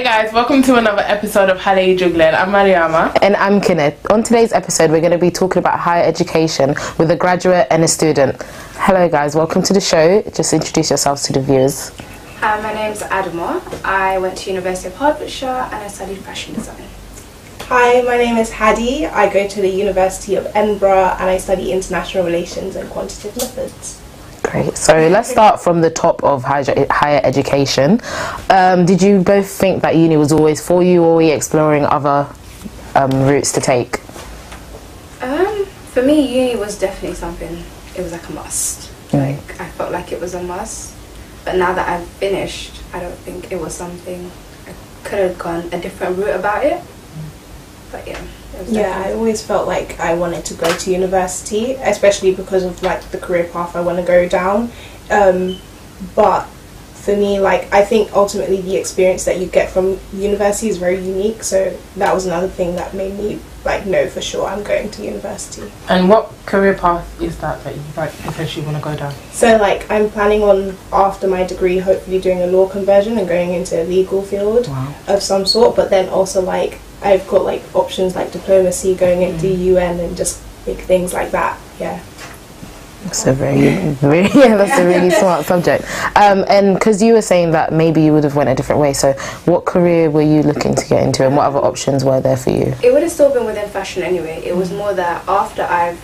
guys, welcome to another episode of Xale Yi Juk Len. I'm Mariama. And I'm Kinneh. On today's episode, we're going to be talking about higher education with a graduate and a student. Hello guys, welcome to the show. Just introduce yourselves to the viewers. Hi, my name's Adama. I went to University of Hertfordshire and I studied fashion design. Hi, my name is Haddy. I go to the University of Edinburgh and I study international relations and quantitative methods. Great. So let's start from the top of higher education. Did you both think that uni was always for you, or were you exploring other routes to take? For me, uni was definitely something, it was like a must. Like, I felt like it was a must. But now that I've finished, I don't think it was something, I could have gone a different route about it. But yeah. Yeah, I always felt like I wanted to go to university, especially because of like the career path I want to go down. But for me, like, I think ultimately the experience that you get from university is very unique. So that was another thing that made me like know for sure I'm going to university. And what career path is that you like potentially want to go down? So like I'm planning on, after my degree, hopefully doing a law conversion and going into a legal field of some sort. But then also like I've got like options like diplomacy, going into UN and just big things like that. Yeah. That's a that's a really smart subject. And because you were saying that maybe you would have went a different way, so what career were you looking to get into and what other options were there for you? It would have still been within fashion anyway. It was more that after I'm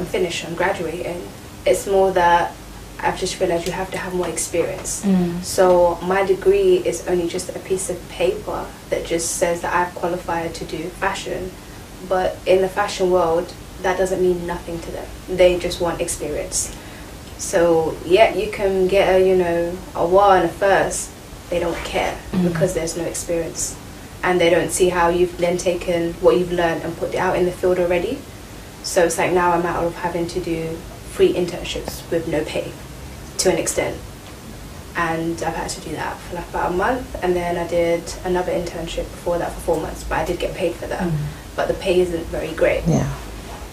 finished, I'm graduating, it's more that I've just realised you have to have more experience. So my degree is only just a piece of paper that just says that I've qualified to do fashion. But in the fashion world, that doesn't mean nothing to them. They just want experience. So yeah, you can get a 1 and a first. They don't care because there's no experience. And they don't see how you've then taken what you've learned and put it out in the field already. So it's like now I'm out of having to do free internships with no pay to an extent, and I've had to do that for like about a month, and then I did another internship before that for 4 months, but I did get paid for that, but the pay isn't very great.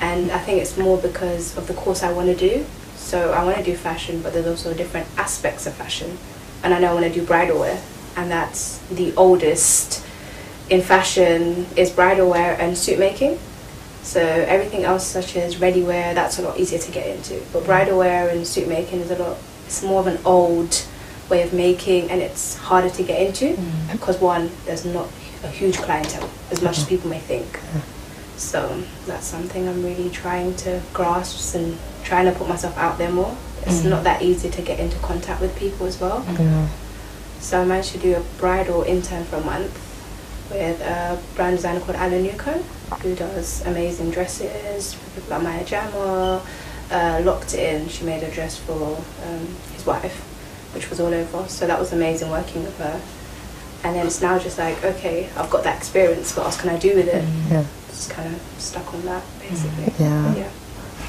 And I think it's more because of the course I want to do. So I want to do fashion, but there's also different aspects of fashion, and I know I want to do bridal wear, and that's the oldest in fashion is bridal wear and suit making. So everything else such as ready wear, that's a lot easier to get into. But bridal wear and suit making is it's more of an old way of making, and it's harder to get into because one, there's not a huge clientele as much as people may think. So that's something I'm really trying to grasp and trying to put myself out there more. It's not that easy to get into contact with people as well. So I managed to do a bridal intern for a month with a brand designer called Xale Yi Juk Len, who does amazing dresses for people like Maya Jama. Locked in, she made a dress for his wife, which was all over. So that was amazing working with her. And then it's now just like, okay, I've got that experience, what else can I do with it? Just kind of stuck on that basically.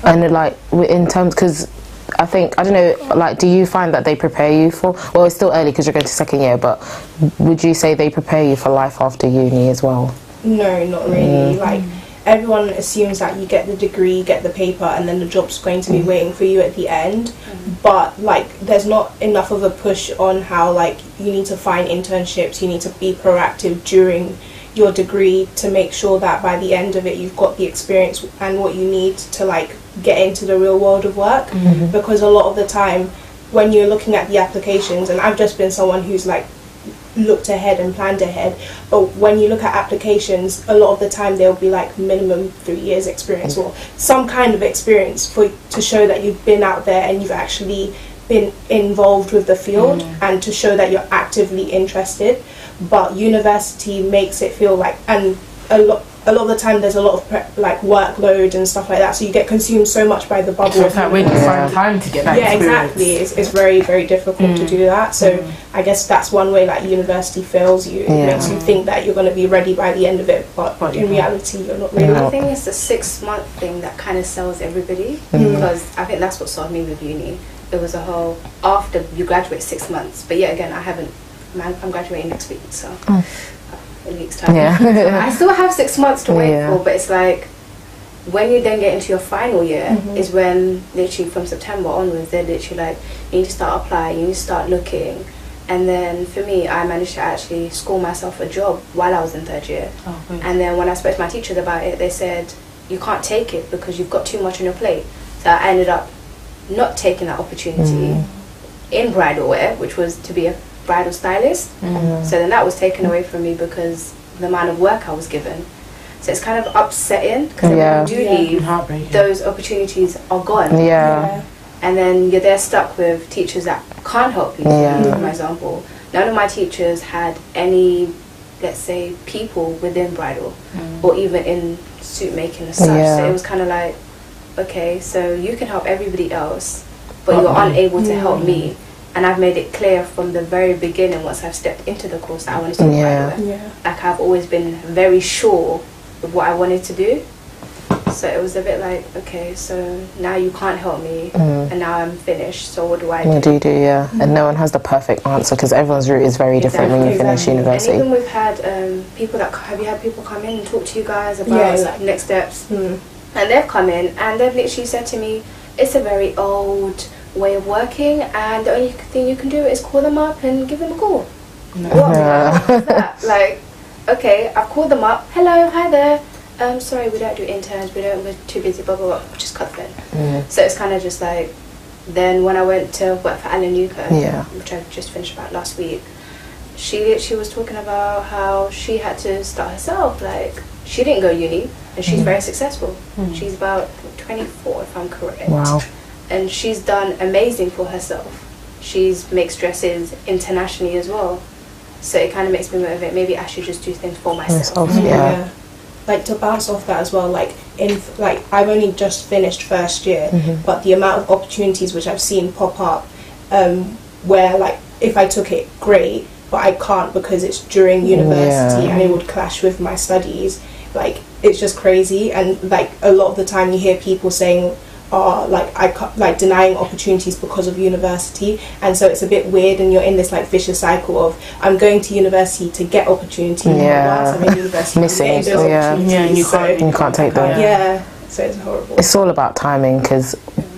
And like in terms, because I don't know, like, do you find that they prepare you for, well, it's still early because you're going to second year, but would you say they prepare you for life after uni as well? No, not really. Like, everyone assumes that you get the degree, get the paper, and then the job's going to be waiting for you at the end. But like, there's not enough of a push on how like you need to find internships, you need to be proactive during your degree to make sure that by the end of it you've got the experience and what you need to like get into the real world of work. Because a lot of the time when you're looking at the applications, and I've just been someone who's like looked ahead and planned ahead, but when you look at applications, a lot of the time they'll be like minimum 3 years experience or some kind of experience to show that you've been out there and you've actually been involved with the field and to show that you're actively interested. But university makes it feel like, and a lot of the time there's a lot of like workload and stuff like that, so you get consumed so much by the bubble. So it's like when you find time to get that experience. Exactly. It's very, very difficult to do that. So I guess that's one way like university fails you. It makes you think that you're going to be ready by the end of it, but in reality you're not really. I think it's the 6-month thing that kind of sells everybody, because I think that's what sold me with uni. It was a whole, after you graduate 6 months, but yet again I'm graduating next week, so in a week's time. I still have 6 months to wait for, but it's like when you then get into your final year is when literally from September onwards they're literally like, you need to start applying, you need to start looking, And then for me, I managed to actually score myself a job while I was in 3rd year. Oh, good. And then when I spoke to my teachers about it, they said, you can't take it because you've got too much on your plate. So I ended up not taking that opportunity in bridal wear, which was to be a bridal stylist. So then that was taken away from me because the amount of work I was given. So it's kind of upsetting because when you do leave, those opportunities are gone. And then you're there stuck with teachers that can't help you. For my example, none of my teachers had any, let's say, people within bridal or even in suit making and such. So it was kind of like, okay, so you can help everybody else, but you're unable to help me. And I've made it clear from the very beginning, once I've stepped into the course, that I wanted to do bridal. Like, I've always been very sure of what I wanted to do. So it was a bit like, okay, so now you can't help me, and now I'm finished, so what do I do? What do you do, and no one has the perfect answer because everyone's route is very different when you finish university. And even we've had people that, have you had people come in and talk to you guys about like, next steps? And they've come in and they've literally said to me, it's a very old way of working, and the only thing you can do is call them up and give them a call. What is that? Like, okay, I've called them up, hello, hi there. Sorry, we don't do interns, we're too busy, blah, blah, blah, just cut the phone. So it's kind of just like, then when I went to work for Xale Yi Juk Len, which I just finished about last week, she was talking about how she had to start herself. Like, she didn't go uni, and she's very successful. She's about 24, if I'm correct. Wow. And she's done amazing for herself. She's makes dresses internationally as well. So it kind of makes me motivate, maybe I should just do things for myself. Like, to bounce off that as well, like I've only just finished 1st year, but the amount of opportunities which I've seen pop up, where like if I took it, great, but I can't because it's during university and it would clash with my studies. Like, it's just crazy. And like a lot of the time you hear people saying, like I can't, like, denying opportunities because of university, and so it's a bit weird, and you're in this like vicious cycle of, I'm going to university to get opportunity, whilst I'm in university missing I'm getting those opportunities, you can't take them. So it's horrible. It's all about timing, because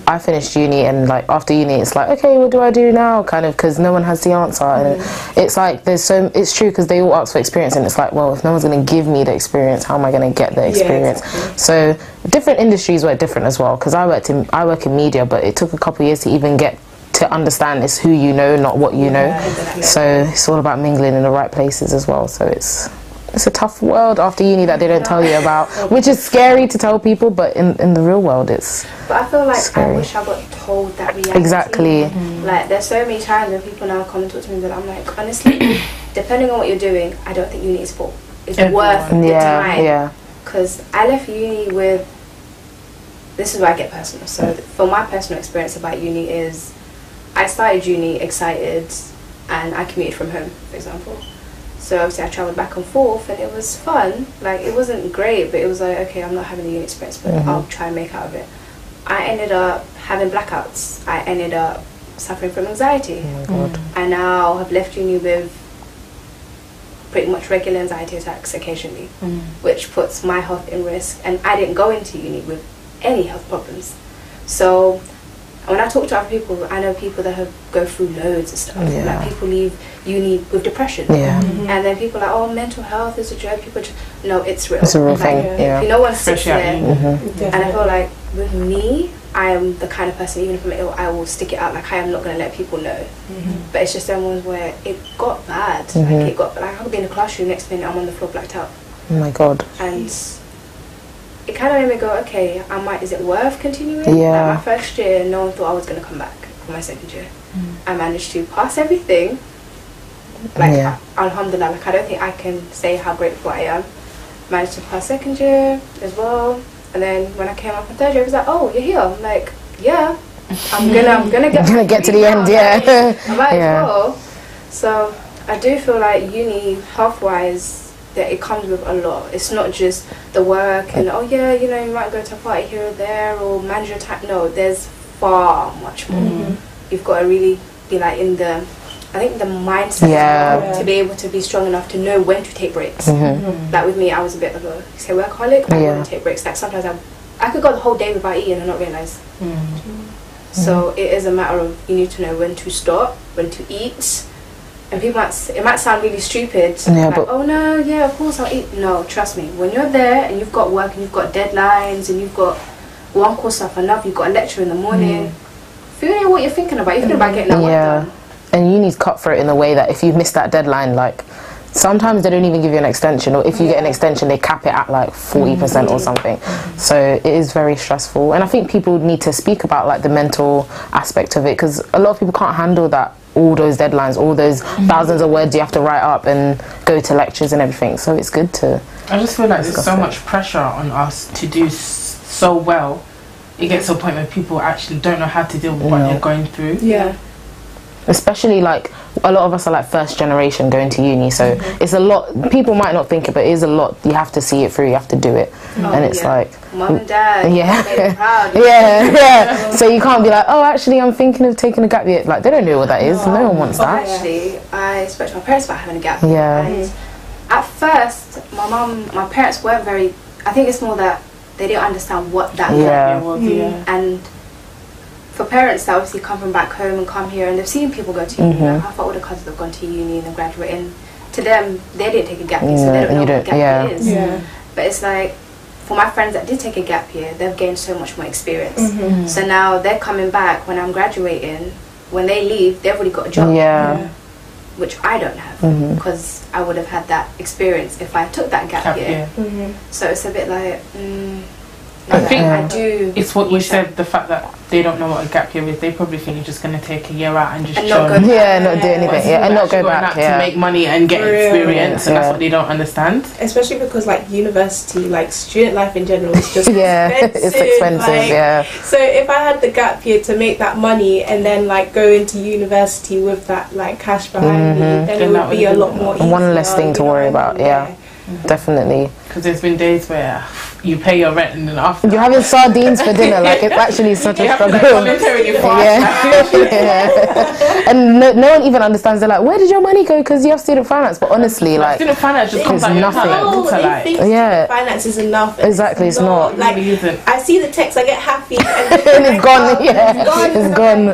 I finished uni, and like after uni it's like, okay, what do I do now, kind of, because no one has the answer. And it's like, it's true, because they all ask for experience, and it's like, well, if no one's going to give me the experience, how am I going to get the experience? So different industries work different as well, because I work in media, but it took a couple of years to even get to understand it's who you know, not what you know. So it's all about mingling in the right places as well. So it's a tough world after uni that they don't tell you about, which is scary to tell people, but in the real world it's But I feel like scary. I wish I got told that reality. Exactly. Like, there's so many times when people now come and talk to me, but I'm like, honestly, depending on what you're doing, I don't think uni is worth the time. Because I left uni with, this is where I get personal. So for my personal experience about uni is, I started uni excited and I commuted from home, for example. So obviously I travelled back and forth and it was fun. Like, it wasn't great, but it was like, okay, I'm not having the uni experience, but I'll try and make out of it. I ended up having blackouts. I ended up suffering from anxiety. Oh my God. I now have left uni with pretty much regular anxiety attacks occasionally, which puts my health in risk. And I didn't go into uni with any health problems. So when I talk to other people, I know people that have go through loads of stuff. Like, people leave uni with depression. And then people are like, oh, mental health is a joke. People no, it's real. It's a real like, thing. If no one sits there, and I feel like with me, I am the kind of person, even if I'm ill, I will stick it out. Like, I am not going to let people know. But it's just them ones where it got bad. Like, it got, like, I could be in the classroom, next minute I'm on the floor blacked out. Oh my God. And it kind of made me go, okay, is it worth continuing? Like, my first year, no one thought I was going to come back for my second year. I managed to pass everything. Like, alhamdulillah, like, I don't think I can say how grateful I am. Managed to pass second year as well. And then when I came up in third year, it was like, oh, you're here. I'm like, yeah, I'm gonna get to the end. I might as well. So I do feel like uni, health-wise, that it comes with a lot. It's not just the work and, oh yeah, you know, you might go to a party here or there or manage your time. No, there's far much more. You've got to really be like in the, I think, the mindset to be able to be strong enough to know when to take breaks. Like with me, I was a bit of a workaholic. I want to take breaks. Like, sometimes I could go the whole day without eating and not realise. So it is a matter of, you need to know when to stop, when to eat, And people it might sound really stupid. Yeah, like, but oh no, yeah, of course I'll eat. No, trust me. When you're there and you've got work and you've got deadlines and you've got one course after another, you've got a lecture in the morning. If you know what you're thinking about, you're thinking about getting that work done. And uni's cutthroat in the way that if you miss that deadline, like sometimes they don't even give you an extension, or if you get an extension, they cap it at like 40% or something. So it is very stressful, and I think people need to speak about like the mental aspect of it, because a lot of people can't handle that, all those deadlines, all those thousands of words you have to write up and go to lectures and everything. So it's good to. I just feel like there's so much pressure on us to do so well. It gets to a point where people actually don't know how to deal with what they're going through. Yeah. Especially like a lot of us are like first generation going to uni, so it's a lot. People might not think it, but it is a lot. You have to see it through, you have to do it. And it's like mum and dad, proud. yeah. So you can't be like, oh actually I'm thinking of taking a gap year. Like they don't know what that is. No one wants that. Actually, I spoke to my parents about having a gap year. Yeah. And at first my parents weren't very, I think it's more that they didn't understand what that gap year was. And for parents that obviously come from back home and come here and they've seen people go to uni, like half our older cousins have gone to uni and graduate, and to them they didn't take a gap year, so they don't know what a gap year is. But it's like, for my friends that did take a gap year, they've gained so much more experience. So now they're coming back when I'm graduating. When they leave, they've already got a job, which I don't have, because I would have had that experience if I took that gap year. So it's a bit like, I think I do. It's what you said, the fact that they don't know what a gap year is. They probably think you're just going to take a year out and just chill. Not do anything. And not go back. To make money and get experience, and that's what they don't understand. Especially because like university, like student life in general is just it's expensive. So if I had the gap year to make that money and then like go into university with that like cash behind me, then it would be a lot more easier. One less thing to worry about. Definitely. Because there's been days where you pay your rent and then after you're having sardines for dinner. Like it's actually such a struggle. And no one even understands. They're like, where did your money go? Because you have student finance. But honestly, like student finance just comes out nothing. They think student finance is enough. Exactly, it's not. Like I see the text, I get happy, and it's gone. It's gone.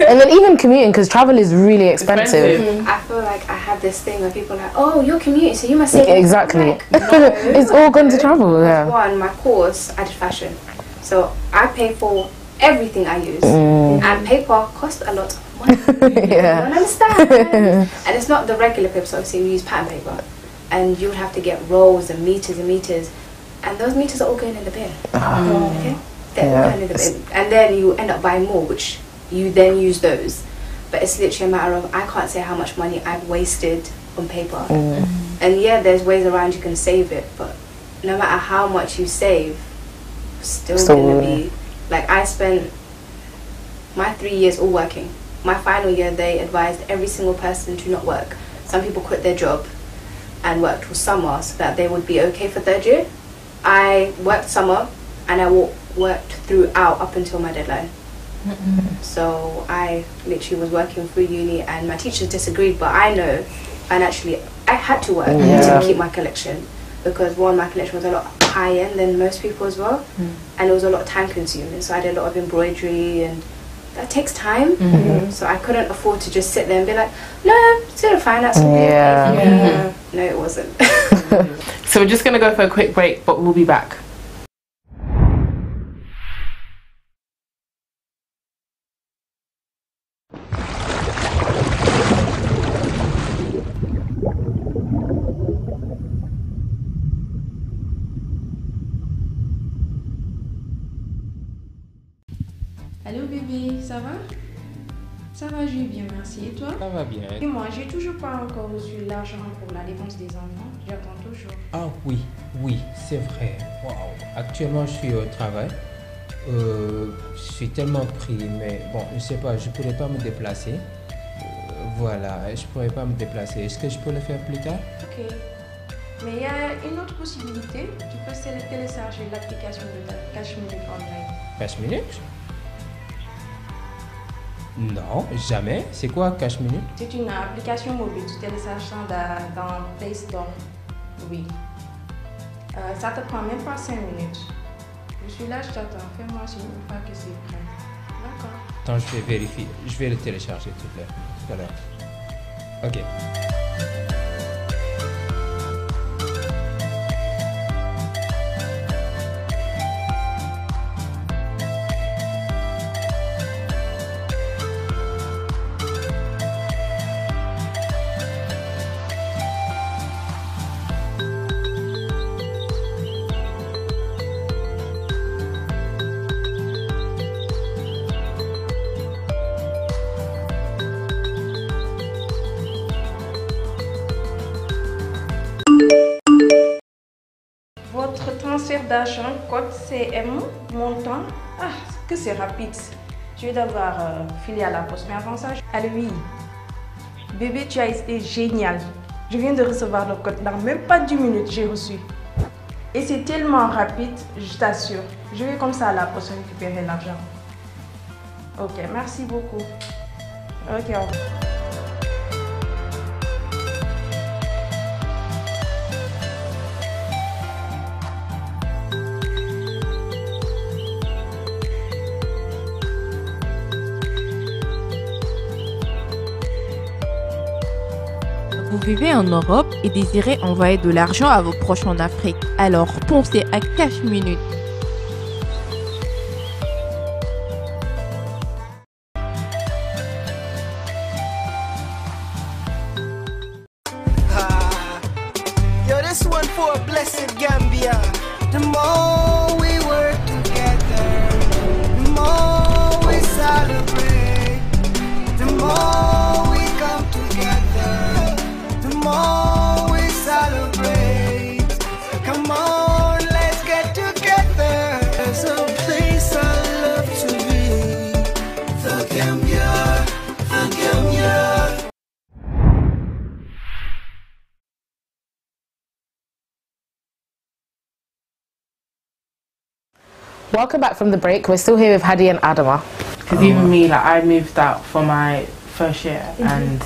And then even commuting, because travel is really expensive. I feel like I have this thing where people are like, oh, you're commuting, so you must say exactly. Like, no. It's all gone to travel. One, my course, I did fashion, so I pay for everything I use, and paper costs a lot of money. You don't understand. And it's not the regular paper, so obviously we use pattern paper, and you would have to get rolls and meters, and those meters are all going in the bin. Okay, they're all going in the bin, and then you end up buying more, which you then use those. But it's literally a matter of, I can't say how much money I've wasted on paper. And there's ways around you can save it, but no matter how much you save, still gonna be like, I spent my 3 years all working. My final year, they advised every single person to not work. Some people quit their job and worked till summer so that they would be okay for third year. I worked summer and I worked throughout up until my deadline. So I literally was working through uni, and my teachers disagreed, but I know, and actually I had to work to keep my collection, because one, my collection was a lot higher than most people as well, and it was a lot time consuming, so I did a lot of embroidery, and that takes time. So I couldn't afford to just sit there and be like, no, student finance will be okay. No, it wasn't. So we're just going to go for a quick break, but we'll be back. Allô bébé, ça va? Ça va, je vais bien, merci. Et toi? Ça va bien. Et moi, j'ai toujours pas encore reçu l'argent pour la dépense des enfants. J'attends toujours. Ah oui, c'est vrai. Waouh. Actuellement, je suis au travail. Je suis tellement pris, mais bon, je sais pas, je pourrais pas me déplacer. Voilà, je pourrais pas me déplacer. Est-ce que je peux le faire plus tard? Ok. Mais il y a une autre possibilité. Tu peux télécharger l'application de Cash Minute online. Cash Minute? Non, jamais. C'est quoi Cash Minute? C'est une application mobile. Tu télécharges ça dans Play Store. Oui. Ça te prend même pas 5 minutes. Je suis là, je t'attends. Fais-moi signe une fois que c'est prêt. D'accord. Attends, je vais vérifier. Je vais le télécharger tout à l'heure. Ok. Votre transfert d'argent, code CM, montant. Ah, que c'est rapide. Je vais devoir filer à la poste. Mais avant ça, allez, oui. Bébé, tu as été génial. Je viens de recevoir le code. Dans même pas 10 minutes, j'ai reçu. Et c'est tellement rapide, je t'assure. Je vais comme ça à la poste récupérer l'argent. Ok, merci beaucoup. Ok, au revoir. Vous vivez en Europe et désirez envoyer de l'argent à vos proches en Afrique. Alors pensez à Cash Minute. Yo, this one for a blessed Gambia. The more we work together, the more we celebrate, the more we come together, the more we celebrate. Come on, let's get together. There's a place I love to be. The Gambia, the Gambia. Welcome back from the break. We're still here with Haddy and Adama. Because even me, like, I moved out for my first year, and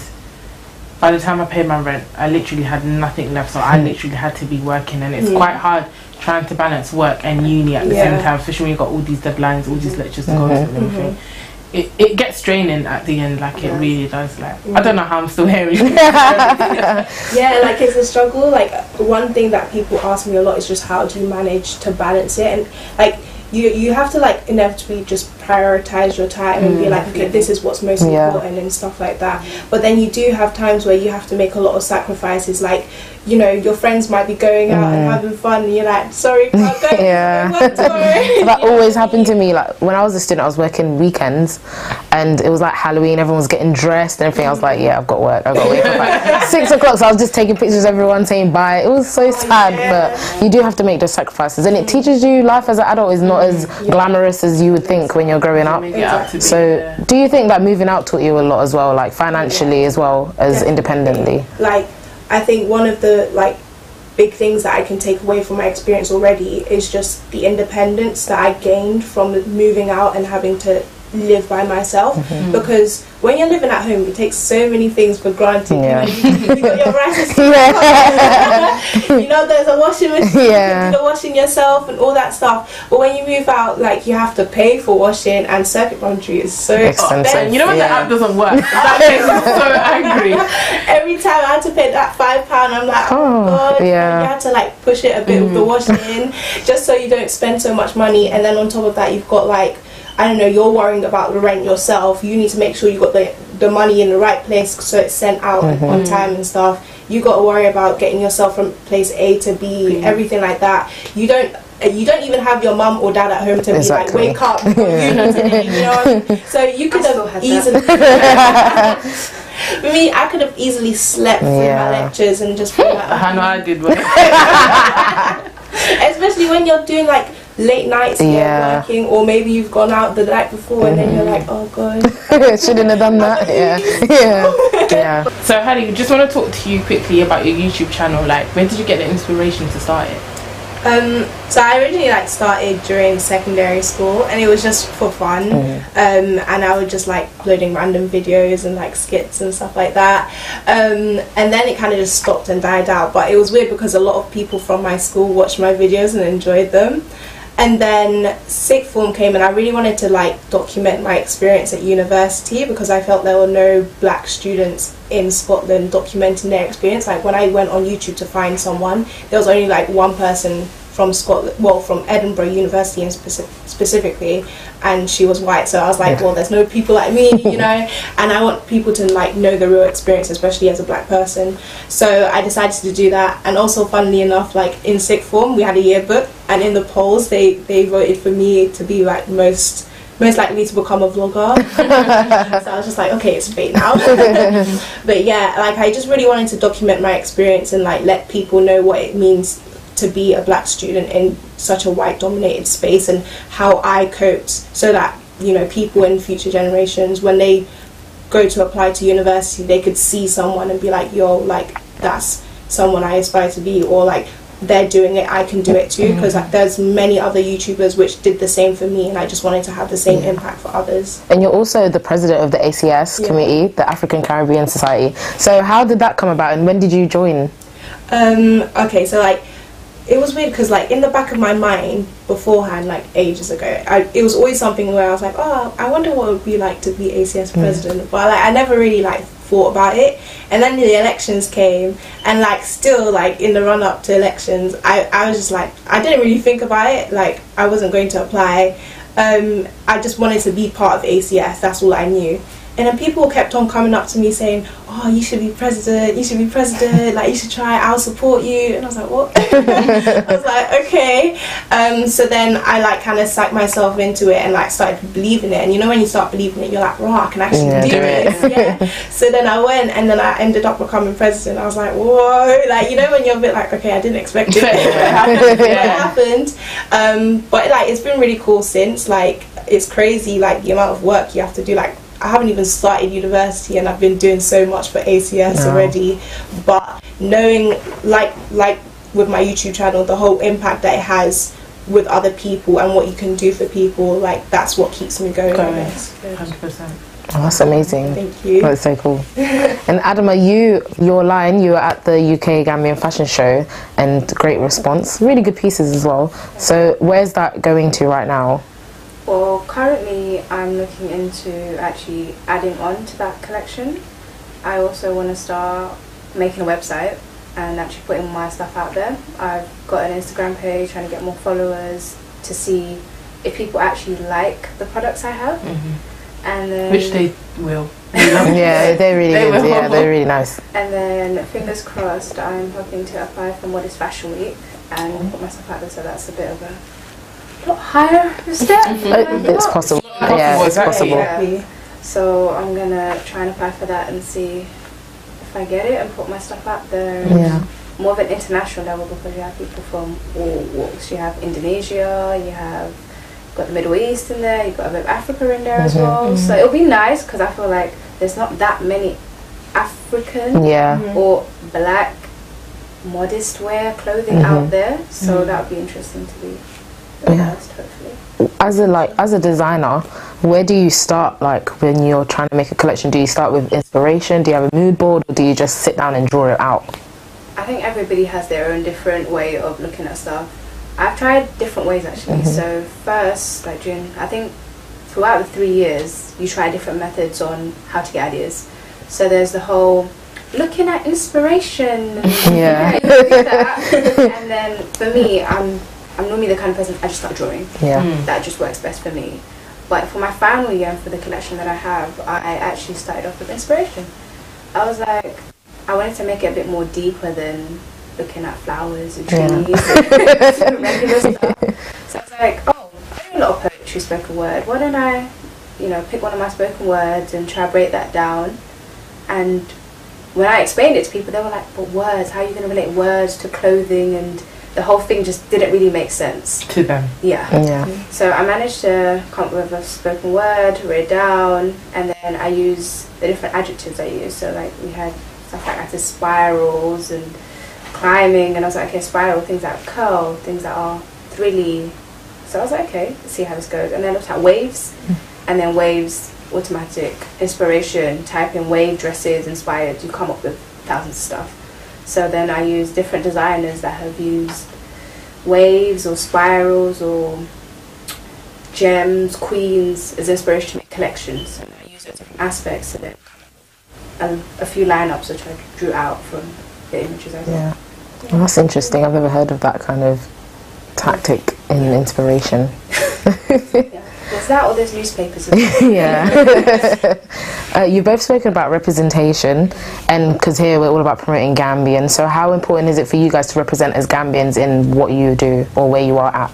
by the time I paid my rent, I literally had nothing left. So I literally had to be working, and it's quite hard trying to balance work and uni at the same time, especially when you've got all these deadlines, all these lectures to go to and everything. It gets draining at the end, like it really does. Like I don't know how I'm still here. Yeah, like it's a struggle. Like one thing that people ask me a lot is just how do you manage to balance it, and like you have to like inevitably just prioritize your time and be like, okay, this is what's most important and stuff like that. But then you do have times where you have to make a lot of sacrifices, like, you know, your friends might be going out and having fun and you're like, sorry, can't go. That always happened to me. Like when I was a student, I was working weekends and it was like Halloween, everyone was getting dressed and everything. I was like, yeah, I've got work, I've got to wake up like 6 o'clock, so I was just taking pictures of everyone saying bye. It was so sad, but you do have to make those sacrifices, and it teaches you life as an adult is not as glamorous as you would think when you're growing up. So do you think that moving out taught you a lot as well, like financially as well as independently? Like I think one of the like big things that I can take away from my experience already is just the independence that I gained from moving out and having to live by myself, because when you're living at home you take so many things for granted. You got your rice, you know, there's a washing machine, you can do the washing yourself and all that stuff. But when you move out, like you have to pay for washing, and circuit laundry is so expensive. You know when the app doesn't work, that makes me so angry. Every time I had to pay that £5, I'm like, oh god. You had to like push it a bit with the washing just so you don't spend so much money. And then on top of that, you've got like, I don't know, you're worrying about the rent yourself. You need to make sure you got the money in the right place so it's sent out on time and stuff. You got to worry about getting yourself from place A to B, everything like that. You don't even have your mum or dad at home to be like, wake up, you know what I mean? So you could have easily for me, I could have easily slept through my lectures and just been like, I know I did. Especially when you're doing like late nights working, or maybe you've gone out the night before and then you're like, oh god, shouldn't have done that. So Haddy, just want to talk to you quickly about your YouTube channel. Like, when did you get the inspiration to start it? So I originally like started during secondary school, and it was just for fun, and I would just like uploading random videos and like skits and stuff like that, and then it kind of just stopped and died out. But it was weird because a lot of people from my school watched my videos and enjoyed them, And then sixth form came, and I really wanted to like document my experience at university, because I felt there were no black students in Scotland documenting their experience. Like when I went on YouTube to find someone, there was only like one person from Scotland, well, from Edinburgh University in specifically, and she was white. So I was like, well, there's no people like me, you know, and I want people to like know the real experience, especially as a black person. So I decided to do that. And also, funnily enough, like in sixth form we had a yearbook, and in the polls they voted for me to be like most likely to become a vlogger. So I was just like, okay, it's fate now. But yeah, like I just really wanted to document my experience and like let people know what it means to be a black student in such a white dominated space, and how I coped, so that, you know, people in future generations, when they go to apply to university, they could see someone and be like, yo, like that's someone I aspire to be, or like they're doing it, I can do it too, because like there's many other YouTubers which did the same for me, and I just wanted to have the same impact for others. And you're also the president of the ACS committee, the African Caribbean Society. So how did that come about, and when did you join? Okay, so like it was weird, because like in the back of my mind beforehand, like ages ago, it was always something where I was like, oh, I wonder what it would be like to be ACS president, but like I never really like thought about it. And then the elections came, and like still like in the run up to elections, I was just like, I didn't really think about it, like I wasn't going to apply. I just wanted to be part of ACS, that's all I knew. And then people kept on coming up to me saying, oh, you should be president, like you should try, I'll support you. And I was like, what? I was like, okay. So then I like kind of psyched myself into it and like started believing it. And you know when you start believing it, you're like, wow, I can actually do this. Yeah. So then I went, and then I ended up becoming president. I was like, whoa, like, you know when you're a bit like, okay, I didn't expect it. It happened. But like it's been really cool since. Like it's crazy, like the amount of work you have to do. Like I haven't even started university, and I've been doing so much for ACS already. But knowing, like with my YouTube channel, the whole impact that it has with other people and what you can do for people, like that's what keeps me going. 100%. Oh, that's amazing. Thank you. That's so cool. And Adama, your line, you were at the UK Gambian fashion show, and great response. Really good pieces as well. So where's that going to right now? Well, currently I'm looking into actually adding on to that collection. I also want to start making a website and actually putting my stuff out there. I've got an Instagram page, trying to get more followers to see if people actually like the products I have. And then, which they will. Yeah, they're really good. Yeah, they're really nice. And then fingers crossed, I'm hoping to apply for Modest Fashion Week and put myself out there, so that's a bit of a lot higher step. It's possible. Yeah, it's possible. Yeah. So I'm gonna try and apply for that and see if I get it and put my stuff out there. Yeah. More of an international level, because you have people from all walks. You have Indonesia, you have got the Middle East in there, you've got a bit of Africa in there as well. So it'll be nice, because I feel like there's not that many African or black modest wear clothing out there. So that would be interesting to be. Hopefully. As a designer, where do you start, like when you're trying to make a collection? Do you start with inspiration? Do you have a mood board, or do you just sit down and draw it out? I think everybody has their own different way of looking at stuff. I've tried different ways actually. So first, like I think throughout the 3 years you try different methods on how to get ideas. So there's the whole looking at inspiration and then for me, I'm normally the kind of person, I just start drawing. That just works best for me. But for my family and for the collection that I have, I actually started off with inspiration. I was like, I wanted to make it a bit more deeper than looking at flowers and trees and regular stuff. So I was like, oh, I do a lot of poetry, spoken word. Why don't I, pick one of my spoken words and try to break that down? And when I explained it to people, they were like, but words, how are you going to relate words to clothing? And the whole thing just didn't really make sense to them. So I managed to come up with a spoken word, write it down, and then I use the different adjectives I use. So like we had stuff like active spirals and climbing, and I was like, okay, spiral, things that curl, things that are thrilly. So I was like, okay, let's see how this goes. And then I looked at waves, and then waves, automatic, inspiration, type in wave dresses, inspired, you come up with thousands of stuff. So then I use different designers that have used waves or spirals or gems, queens as inspiration to make collections, and I use it in different aspects, and then a few lineups which I drew out from the images I saw. Yeah. Well, that's interesting. I've never heard of that kind of tactic in inspiration. Yeah. There's that or there's newspapers as well. Yeah. You've both spoken about representation, and because here we're all about promoting Gambian, so how important is it for you guys to represent as Gambians in what you do or where you are at?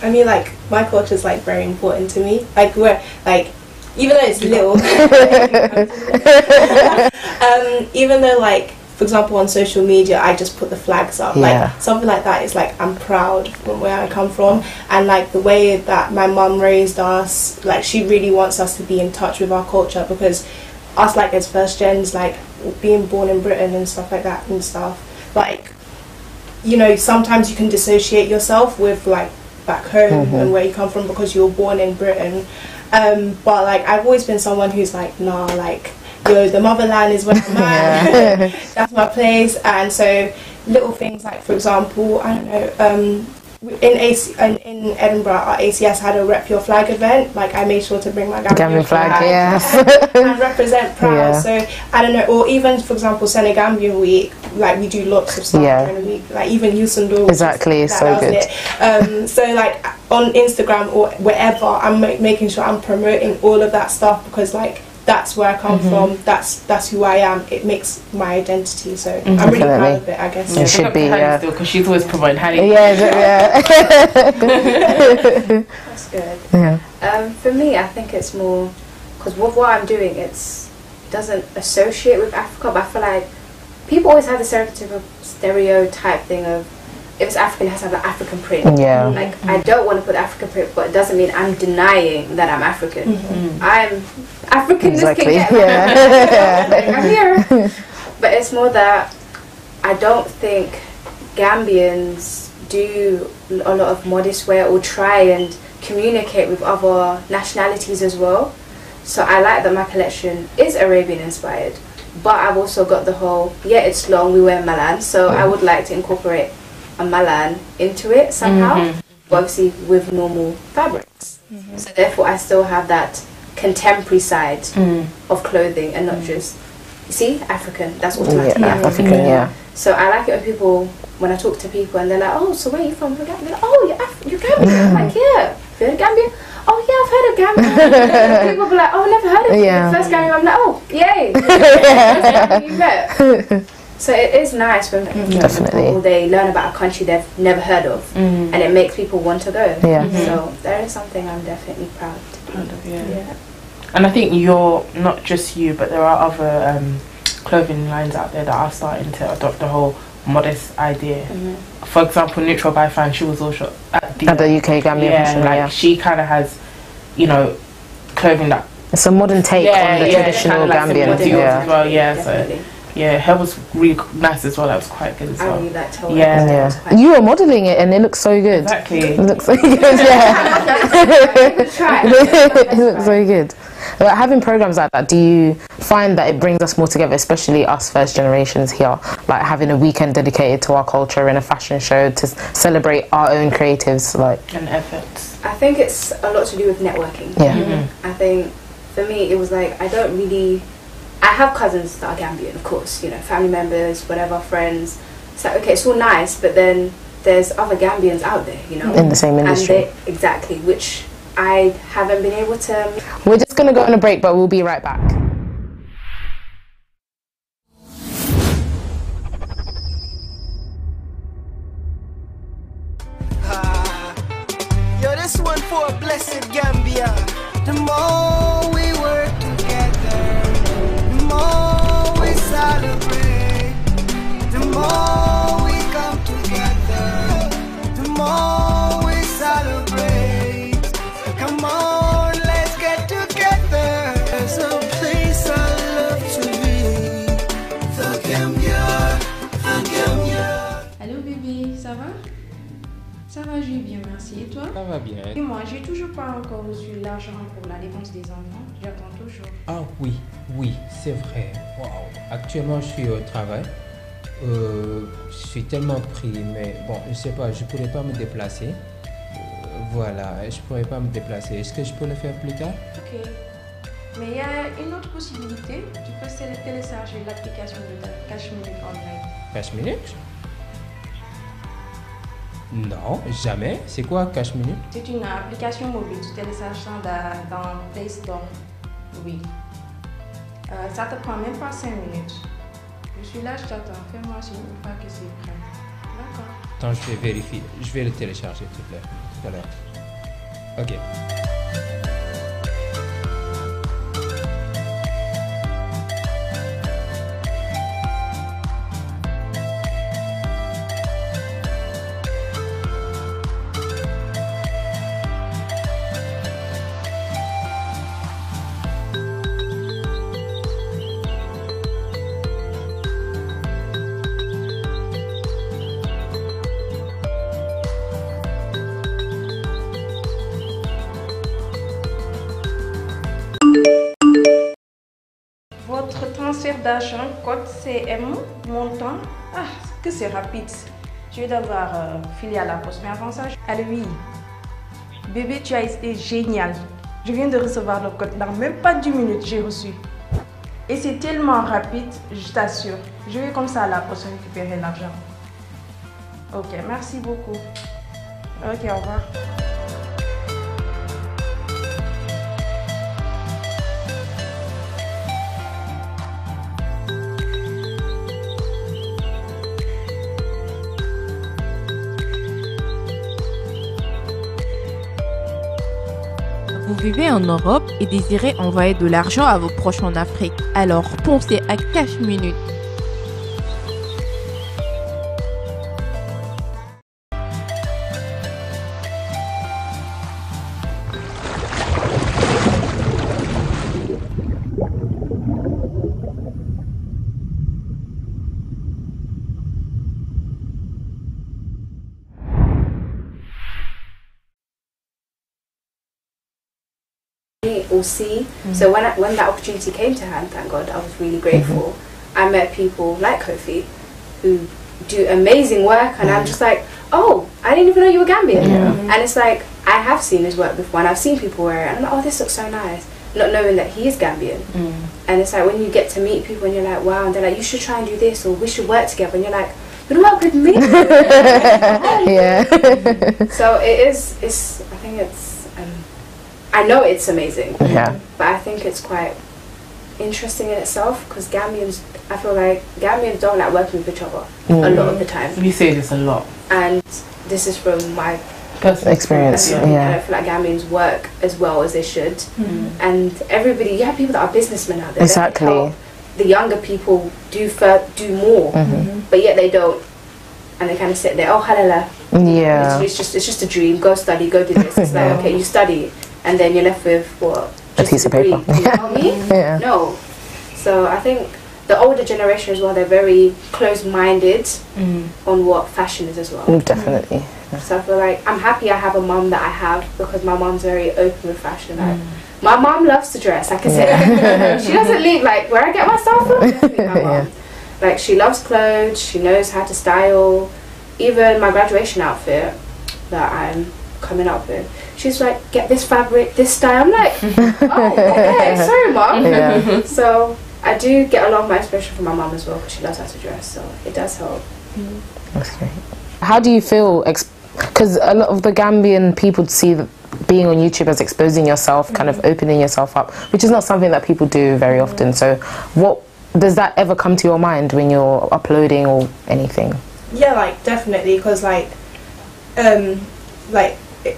I mean, like, my culture is like very important to me. Like, we're like, even though it's little, even though, like, for example, on social media, I just put the flags up. Like, something like that is like, I'm proud from where I come from. And like the way that my mum raised us, like, she really wants us to be in touch with our culture, because us, like, as first gens, like, being born in Britain and stuff like that and stuff, like, you know, sometimes you can dissociate yourself with, like, back home and where you come from because you were born in Britain. But like, I've always been someone who's like, nah, like, yo, the motherland is where I'm at. That's my place. And so little things like, for example, I don't know, in Edinburgh, our ACS had a Rep Your Flag event. Like, I made sure to bring my Gambian flag, and represent proud. So I don't know, or even, for example, Senegambian week, like, we do lots of stuff during the week, like even Youth and Door. Exactly, so good. So like on Instagram or wherever, I'm making sure I'm promoting all of that stuff, because like, that's where I come from, that's who I am. It makes my identity, so I'm really proud of it, I guess. It should be, yeah. Because she's always promoting Haddy. Yeah. That's good. For me, I think it's more, because with what I'm doing, it doesn't associate with Africa, but I feel like people always have the stereotype thing of, if it's African, it has to have an African print. Yeah. Like, I don't want to put the African print, but it doesn't mean I'm denying that I'm African. I'm African. Exactly. Like, I'm here. But it's more that I don't think Gambians do a lot of modest wear or try and communicate with other nationalities as well. So I like that my collection is Arabian inspired, but I've also got the whole, it's long, we wear malan, so I would like to incorporate a malan into it somehow, but obviously with normal fabrics. So therefore I still have that contemporary side of clothing and not just, you see, African, that's automatically African. So I like it when people, when I talk to people and they're like, oh, so where are you from? They're like, oh, you're Gambian. I'm like, yeah. You're Gambian? Oh yeah, I've heard of Gambia. People be like, oh, I've never heard of it. The first Gambia, I'm like, oh, yay. First you met. So it is nice when people, they learn about a country they've never heard of, and it makes people want to go. So there is something I'm definitely proud of. And I think you're, not just you, but there are other clothing lines out there that are starting to adopt the whole modest idea. For example, Neutral by Fan, she was also at the UK Gambian she kind of has, you know, clothing that it's a modern take on the traditional Gambian as well. So her was really nice as well. That was quite good as well. I really liked her. You were modelling it and it looks so good. Exactly. It looks so good. It looks so good. Like, having programs like that, do you find that it brings us more together, especially us first generations here, like having a weekend dedicated to our culture and a fashion show to celebrate our own creatives, like, and efforts? I think it's a lot to do with networking. I think for me it was like, I have cousins that are Gambian, of course, you know, family members, whatever, friends. It's like, okay, it's all nice, but then there's other Gambians out there, you know, in the same industry. Exactly, which I haven't been able to. We're just going to go on a break, but we'll be right back. Yo, this one for a blessed Gambia. The more we work together, the more we celebrate, the more we come together, the more we celebrate. Come on, let's get together. There's a place I love to be. The Gambia, the Gambia. Allô bébé, ça va? Ça va, je vais bien, merci. Et toi? Ça va bien. Et moi, j'ai toujours pas encore reçu l'argent pour la dépense des enfants. J'attends toujours. Ah oui, c'est vrai. Wow. Actuellement, je suis au travail. Je suis tellement pris, mais bon, je sais pas, je pourrais pas me déplacer. Voilà, je pourrais pas me déplacer. Est-ce que je peux le faire plus tard? Ok. Mais il y a une autre possibilité. Tu peux télécharger l'application de Cash Minute online. Cash Minute? Non, jamais. C'est quoi Cash Minute? C'est une application mobile. Tu télécharges ça dans Play Store. Oui. Ça te prend même pas 5 minutes. Je suis là, je t'attends. Fais-moi signe une fois que c'est prêt. D'accord. Attends, je vais vérifier. Je vais le télécharger tout à l'heure. Ok. Votre transfert d'argent, code CM, montant. Ah, que c'est rapide. Je vais devoir filer à la poste. Mais avant ça, allez, oui. Bébé, tu as été génial. Je viens de recevoir le code. Dans même pas 10 minutes, j'ai reçu. Et c'est tellement rapide, je t'assure. Je vais comme ça à la poste récupérer l'argent. Ok, merci beaucoup. Ok, au revoir. Vous vivez en Europe et désirez envoyer de l'argent à vos proches en Afrique. Alors pensez à Cash Minute. See, so when that opportunity came to hand, thank God, I was really grateful. I met people like Kofi who do amazing work, and I'm just like, oh, I didn't even know you were Gambian. And it's like, I have seen his work before, and I've seen people wear it, and I'm like, oh, this looks so nice, not knowing that he is Gambian. And it's like when you get to meet people and you're like, wow, and they're like, you should try and do this, or we should work together, and you're like, you work with me. Yeah. So I think it's I know it's amazing, but I think it's quite interesting in itself, because Gambians, I feel like Gambians don't like working with each other a lot of the time. We say this a lot. And this is from my personal experience. I don't feel like Gambians work as well as they should. And everybody, you have people that are businessmen out there. Exactly. That help the younger people do more, but yet they don't. And they kind of sit there, oh, halala. Yeah. It's just a dream. Go study, go do this. It's like, okay, you study, and then you're left with what? A piece of paper. You know what I mean? No. So I think the older generation as well, they're very close-minded on what fashion is as well. Definitely. So I feel like I'm happy I have a mum that I have, because my mum's very open with fashion. Like, my mum loves to dress. Like I said, she doesn't leave like where I get my stuff from. My mum. Like, she loves clothes. She knows how to style. Even my graduation outfit that I'm coming up with, she's like, get this fabric, this style. I'm like, oh, okay, sorry, mum. So I do get a lot of my inspiration from my mum as well, because she loves how to dress. So it does help. That's great. How do you feel? Because a lot of the Gambian people see being on YouTube as exposing yourself, kind of opening yourself up, which is not something that people do very often. So what does that ever come to your mind when you're uploading or anything? Yeah, like definitely, because like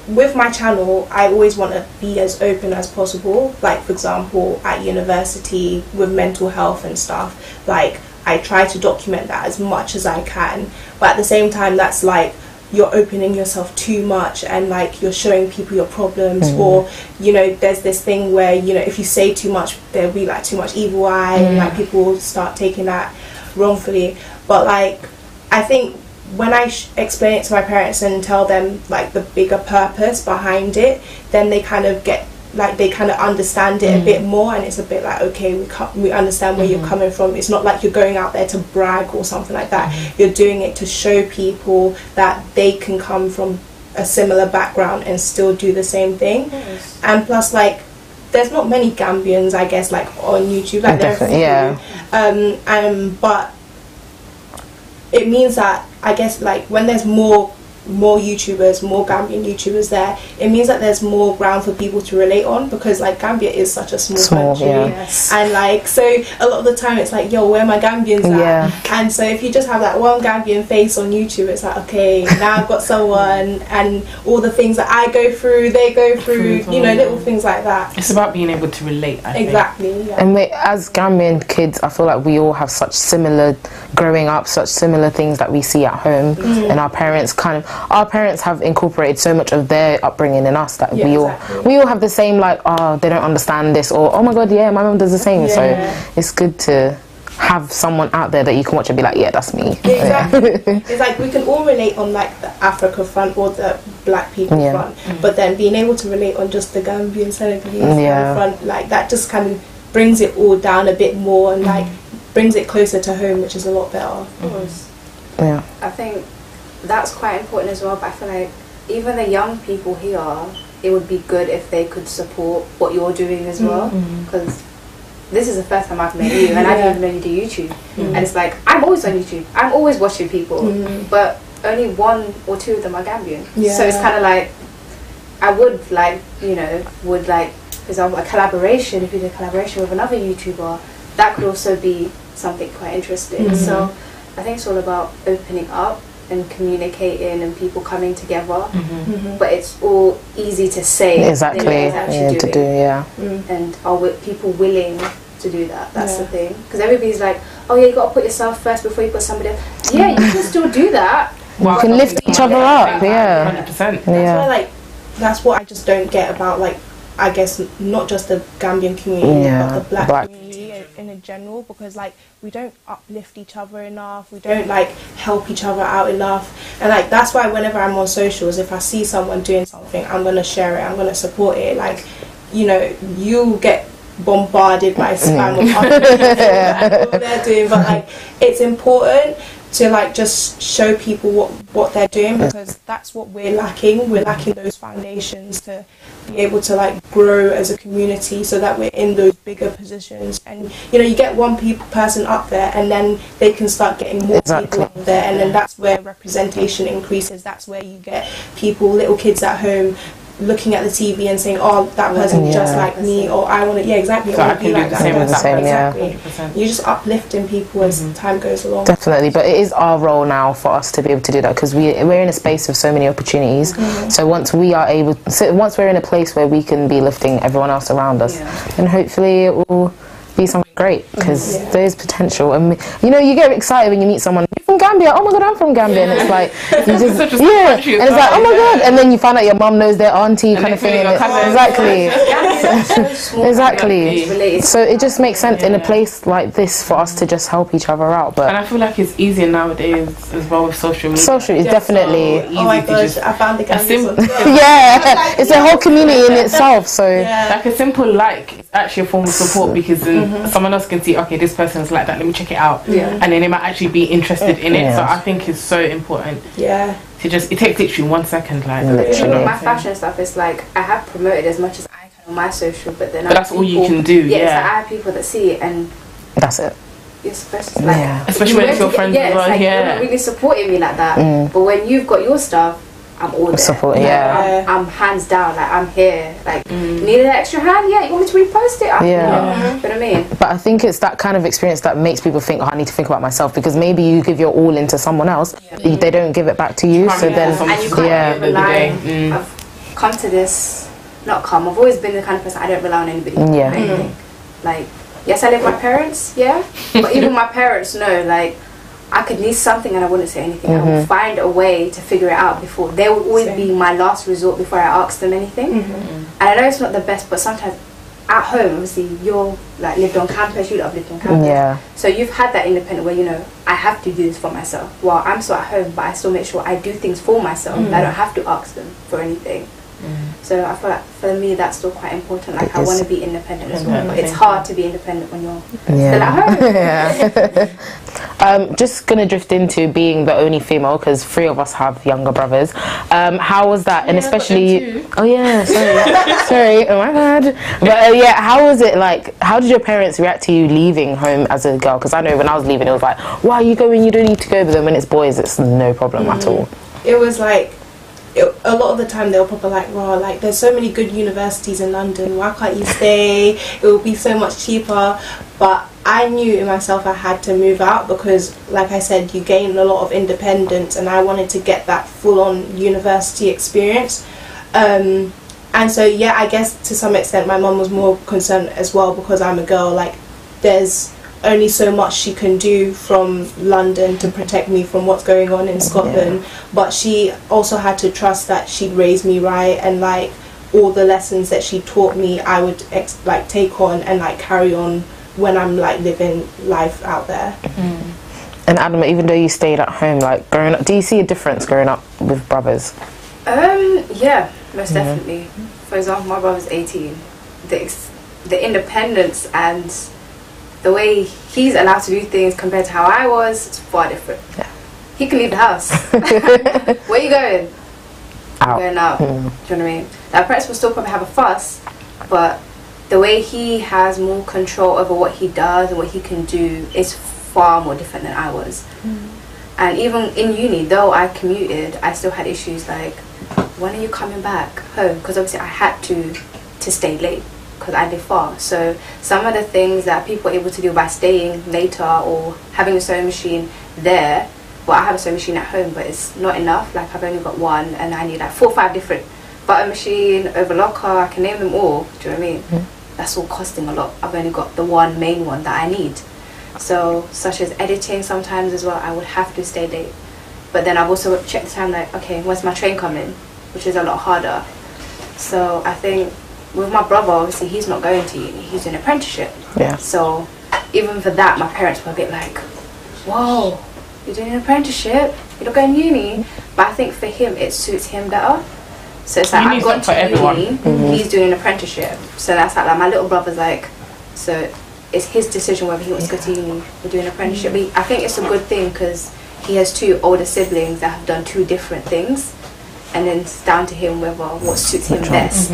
with my channel, I always want to be as open as possible. Like, for example, at university with mental health and stuff, like I try to document that as much as I can, but at the same time, that's like you're opening yourself too much, and like you're showing people your problems, or you know, there's this thing where, you know, if you say too much, there'll be like too much evil eye, and like people will start taking that wrongfully. But like, I think when I explain it to my parents and tell them like the bigger purpose behind it, then they kind of get like they kind of understand it a bit more, and it's a bit like, okay, we understand where you're coming from. It's not like you're going out there to brag or something like that. You're doing it to show people that they can come from a similar background and still do the same thing. And plus, like, there's not many Gambians, I guess, like on YouTube, like there are few, but it means that, I guess, like when there's more YouTubers, more Gambian YouTubers there, it means that there's more ground for people to relate on, because like Gambia is such a small country, and like, so a lot of the time it's like, yo, where are my Gambians at? And so if you just have that one Gambian face on YouTube, it's like, okay, now I've got someone, and all the things that I go through, they go through, you know, little things like that. It's about being able to relate, I think. And we, as Gambian kids, I feel like we all have such similar, growing up, such similar things that we see at home, and our parents have incorporated so much of their upbringing in us that we all have the same, like, oh, they don't understand this, or oh my god, yeah, my mum does the same. So it's good to have someone out there that you can watch and be like, yeah, that's me. It's like we can all relate on like the Africa front or the black people front, but then being able to relate on just the Gambian Senegalese front, like that just kind of brings it all down a bit more, and like brings it closer to home, which is a lot better. I think that's quite important as well, but I feel like even the young people here, it would be good if they could support what you're doing as well, because this is the first time I've met you, and I didn't even know you do YouTube, and it's like, I'm always on YouTube, I'm always watching people, but only 1 or 2 of them are Gambian, so it's kind of like, I would like, you know, would like, for example, a collaboration, if you did a collaboration with another YouTuber, that could also be something quite interesting. So I think it's all about opening up and communicating and people coming together, but it's all easy to say, to do, and are people willing to do that? That's the thing, because everybody's like, oh yeah, you got to put yourself first before you put somebody else. Yeah, you can still do that. You can lift each other up. 100%. That's why, like, that's what I just don't get about, like, I guess not just the Gambian community, but the black community in a general, because like we don't uplift each other enough, we don't like help each other out enough, and like that's why whenever I'm on socials, if I see someone doing something, I'm gonna share it, I'm gonna support it. Like, you know, you get bombarded by spam of other people and what they're doing, but like it's important to like just show people what they're doing, because that's what we're lacking. We're lacking those foundations to be able to like grow as a community, so that we're in those bigger positions. And you know, you get one person up there, and then they can start getting more people up there, and then that's where representation increases. That's where you get people, little kids at home, looking at the TV and saying, oh, that person's just like me, or I want to, I want to be like that. You're just uplifting people as time goes along. Definitely, but it is our role now for us to be able to do that, because we're in a space of so many opportunities. So once we're in a place where we can be lifting everyone else around us, then hopefully it will be something great, because there's potential. And you know, you get excited when you meet someone, you're from Gambia, oh my god, I'm from Gambia, and it's like you just and it's like, oh my god, and then you find out your mum knows their auntie kind of thing, exactly. So it just makes sense in a place like this for us to just help each other out. But and I feel like it's easier nowadays as well with social media. Social is definitely so easy. Oh my gosh, I found the Gambians. It's a whole community in itself. So like a simple like, it's actually a form of support, because someone else can see, okay, this person's like that, let me check it out, and then they might actually be interested in it. So I think it's so important to just, it takes literally 1 second, like literally. My fashion stuff is like, I have promoted as much as I can on my social, but then that's all you can do. It's like I have people that see it, and that's it. You're supposed to like, especially when it's your friends as well. Like, you're not really supporting me like that, but when you've got your stuff, I'm all there. Support, I'm hands down, like I'm here. Like, need an extra hand? Yeah, you want me to repost it? You know what I mean? But I think it's that kind of experience that makes people think, oh, I need to think about myself, because maybe you give your all into someone else, they don't give it back to you. So then, and you can't rely. I've come to this, I've always been the kind of person, I don't rely on anybody. Like, yes, I live with my parents, but even my parents know, like, I could need something and I wouldn't say anything. I would find a way to figure it out before. They would always be my last resort before I ask them anything. And I know it's not the best, but sometimes at home, obviously, you're like lived on campus, you have lived on campus. So you've had that independent where, you know, I have to do this for myself. Well, I'm still at home, but I still make sure I do things for myself. I don't have to ask them for anything. So I feel like for me that's still quite important. Like I want to be independent as well, but it's hard to be independent when you're still at home. Just gonna drift into being the only female because 3 of us have younger brothers. How was that? And especially oh yeah, sorry, oh my bad. But yeah, how was it like? How did your parents react to you leaving home as a girl? Because I know when I was leaving, it was like, why are you going? You don't need to go. But then when it's boys, it's no problem at all. It was like, a lot of the time they were probably like, wow, like there's so many good universities in London, why can't you stay? It will be so much cheaper. But I knew in myself I had to move out because, like I said, you gain a lot of independence, and I wanted to get that full-on university experience. And so yeah, I guess to some extent my mum was more concerned as well because I'm a girl. Like there's only so much she can do from London to protect me from what's going on in Scotland, but she also had to trust that she'd raise me right, and like all the lessons that she taught me I would like take on and like carry on when I'm like living life out there. And Adama, even though you stayed at home, like growing up, do you see a difference growing up with brothers? Yeah, most definitely. For example, my brother's 18. The independence and the way he's allowed to do things compared to how I was, it's far different. He can leave the house. Where are you going? Out. I'm going out. Do you know what I mean? Our parents will still probably have a fuss, but the way he has more control over what he does and what he can do is far more different than I was. And even in uni, though I commuted, I still had issues like, when are you coming back home? Because obviously I had to stay late because I live far. So some of the things that people are able to do by staying later or having a sewing machine there, well, I have a sewing machine at home, but it's not enough. Like I've only got one, and I need like 4 or 5 different butter machine, overlocker, I can name them all. Do you know what I mean? That's all costing a lot. I've only got the one main one that I need. So such as editing sometimes as well, I would have to stay late. But then I've also checked the time like, okay, when's my train coming? Which is a lot harder. So I think with my brother, obviously he's not going to uni, he's doing an apprenticeship. So even for that, my parents were a bit like, whoa, you're doing an apprenticeship, you're not going to uni. But I think for him, it suits him better. So it's like, I've got to uni, he's doing an apprenticeship. So that's like my little brother's like, so it's his decision whether he wants to go to uni or do an apprenticeship. But I think it's a good thing because he has 2 older siblings that have done 2 different things, and then it's down to him whether what suits him best.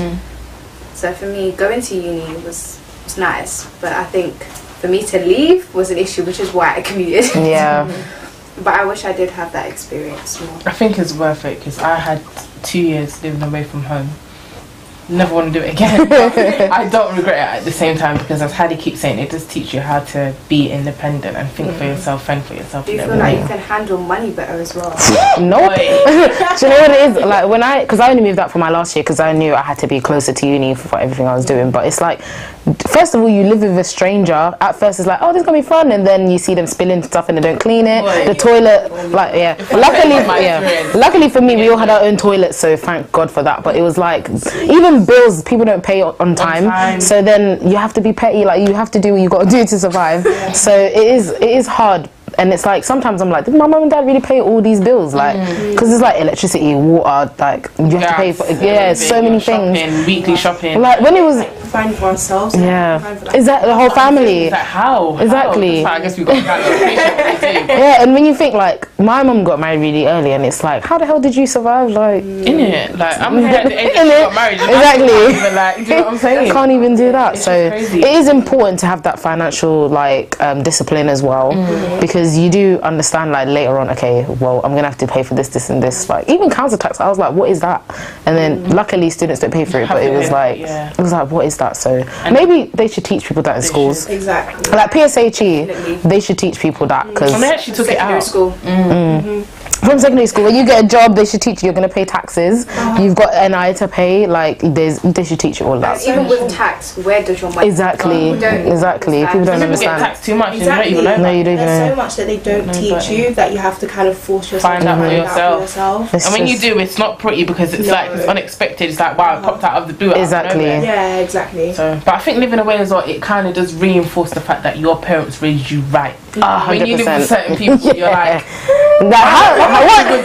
So for me, going to uni was nice, but I think for me to leave was an issue, which is why I commuted. But I wish I did have that experience more. I think it's worth it because I had 2 years living away from home. Never want to do it again. I don't regret it at the same time because, as Haddy keeps saying, it does teach you how to be independent and think for yourself, fend for yourself. Do you feel like you can handle money better as well? Nope. Do you know what it is? Like when because I only moved out for my last year because I knew I had to be closer to uni for everything I was doing. But it's like, first of all, you live with a stranger. At first, it's like, oh, this is gonna be fun, and then you see them spilling stuff and they don't clean it. The toilet, like luckily for me, we all had our own toilets, so thank God for that. But it was like, even bills, people don't pay on time, so then you have to be petty. Like you have to do what you got to do to survive. So it is hard. And it's like sometimes I'm like, did my mum and dad really pay all these bills? Like, because it's like electricity, water, like you have to pay for so many things. Weekly shopping. Like when it was find for ourselves. Is that the whole family? Like how? Exactly. How? I guess we got that. And when you think like my mum got married really early, and it's like, how the hell did you survive? Like, innit? Like I'm here at the age that she got married. Exactly. Like, do you know what I'm saying? Can't even do that. It's so it is important to have that financial like discipline as well, because you do understand like later on, okay, well I'm gonna have to pay for this and this. Like even council tax, I was like, what is that? And then luckily students don't pay for it, but it was like what is that? So and maybe they should teach people that in schools. Exactly. Like PSHE, they should teach people that because they actually took it out. School. From secondary school, when you get a job, they should teach you. You're going to pay taxes. You've got NI to pay. Like, they should teach you all that. Even with tax, where does your money exactly. People don't understand. People get taxed too much. Exactly. And you don't even know. No, you don't even know. There's so much that they don't teach you that you have to kind of force yourself find out for yourself. It's and when you do, it's not pretty because it's like it's unexpected. It's like, wow, it popped out of the blue. Exactly. Yeah, exactly. So, but I think living away as well, it kind of does reinforce the fact that your parents raised you right. When you live with certain people, you're like, what?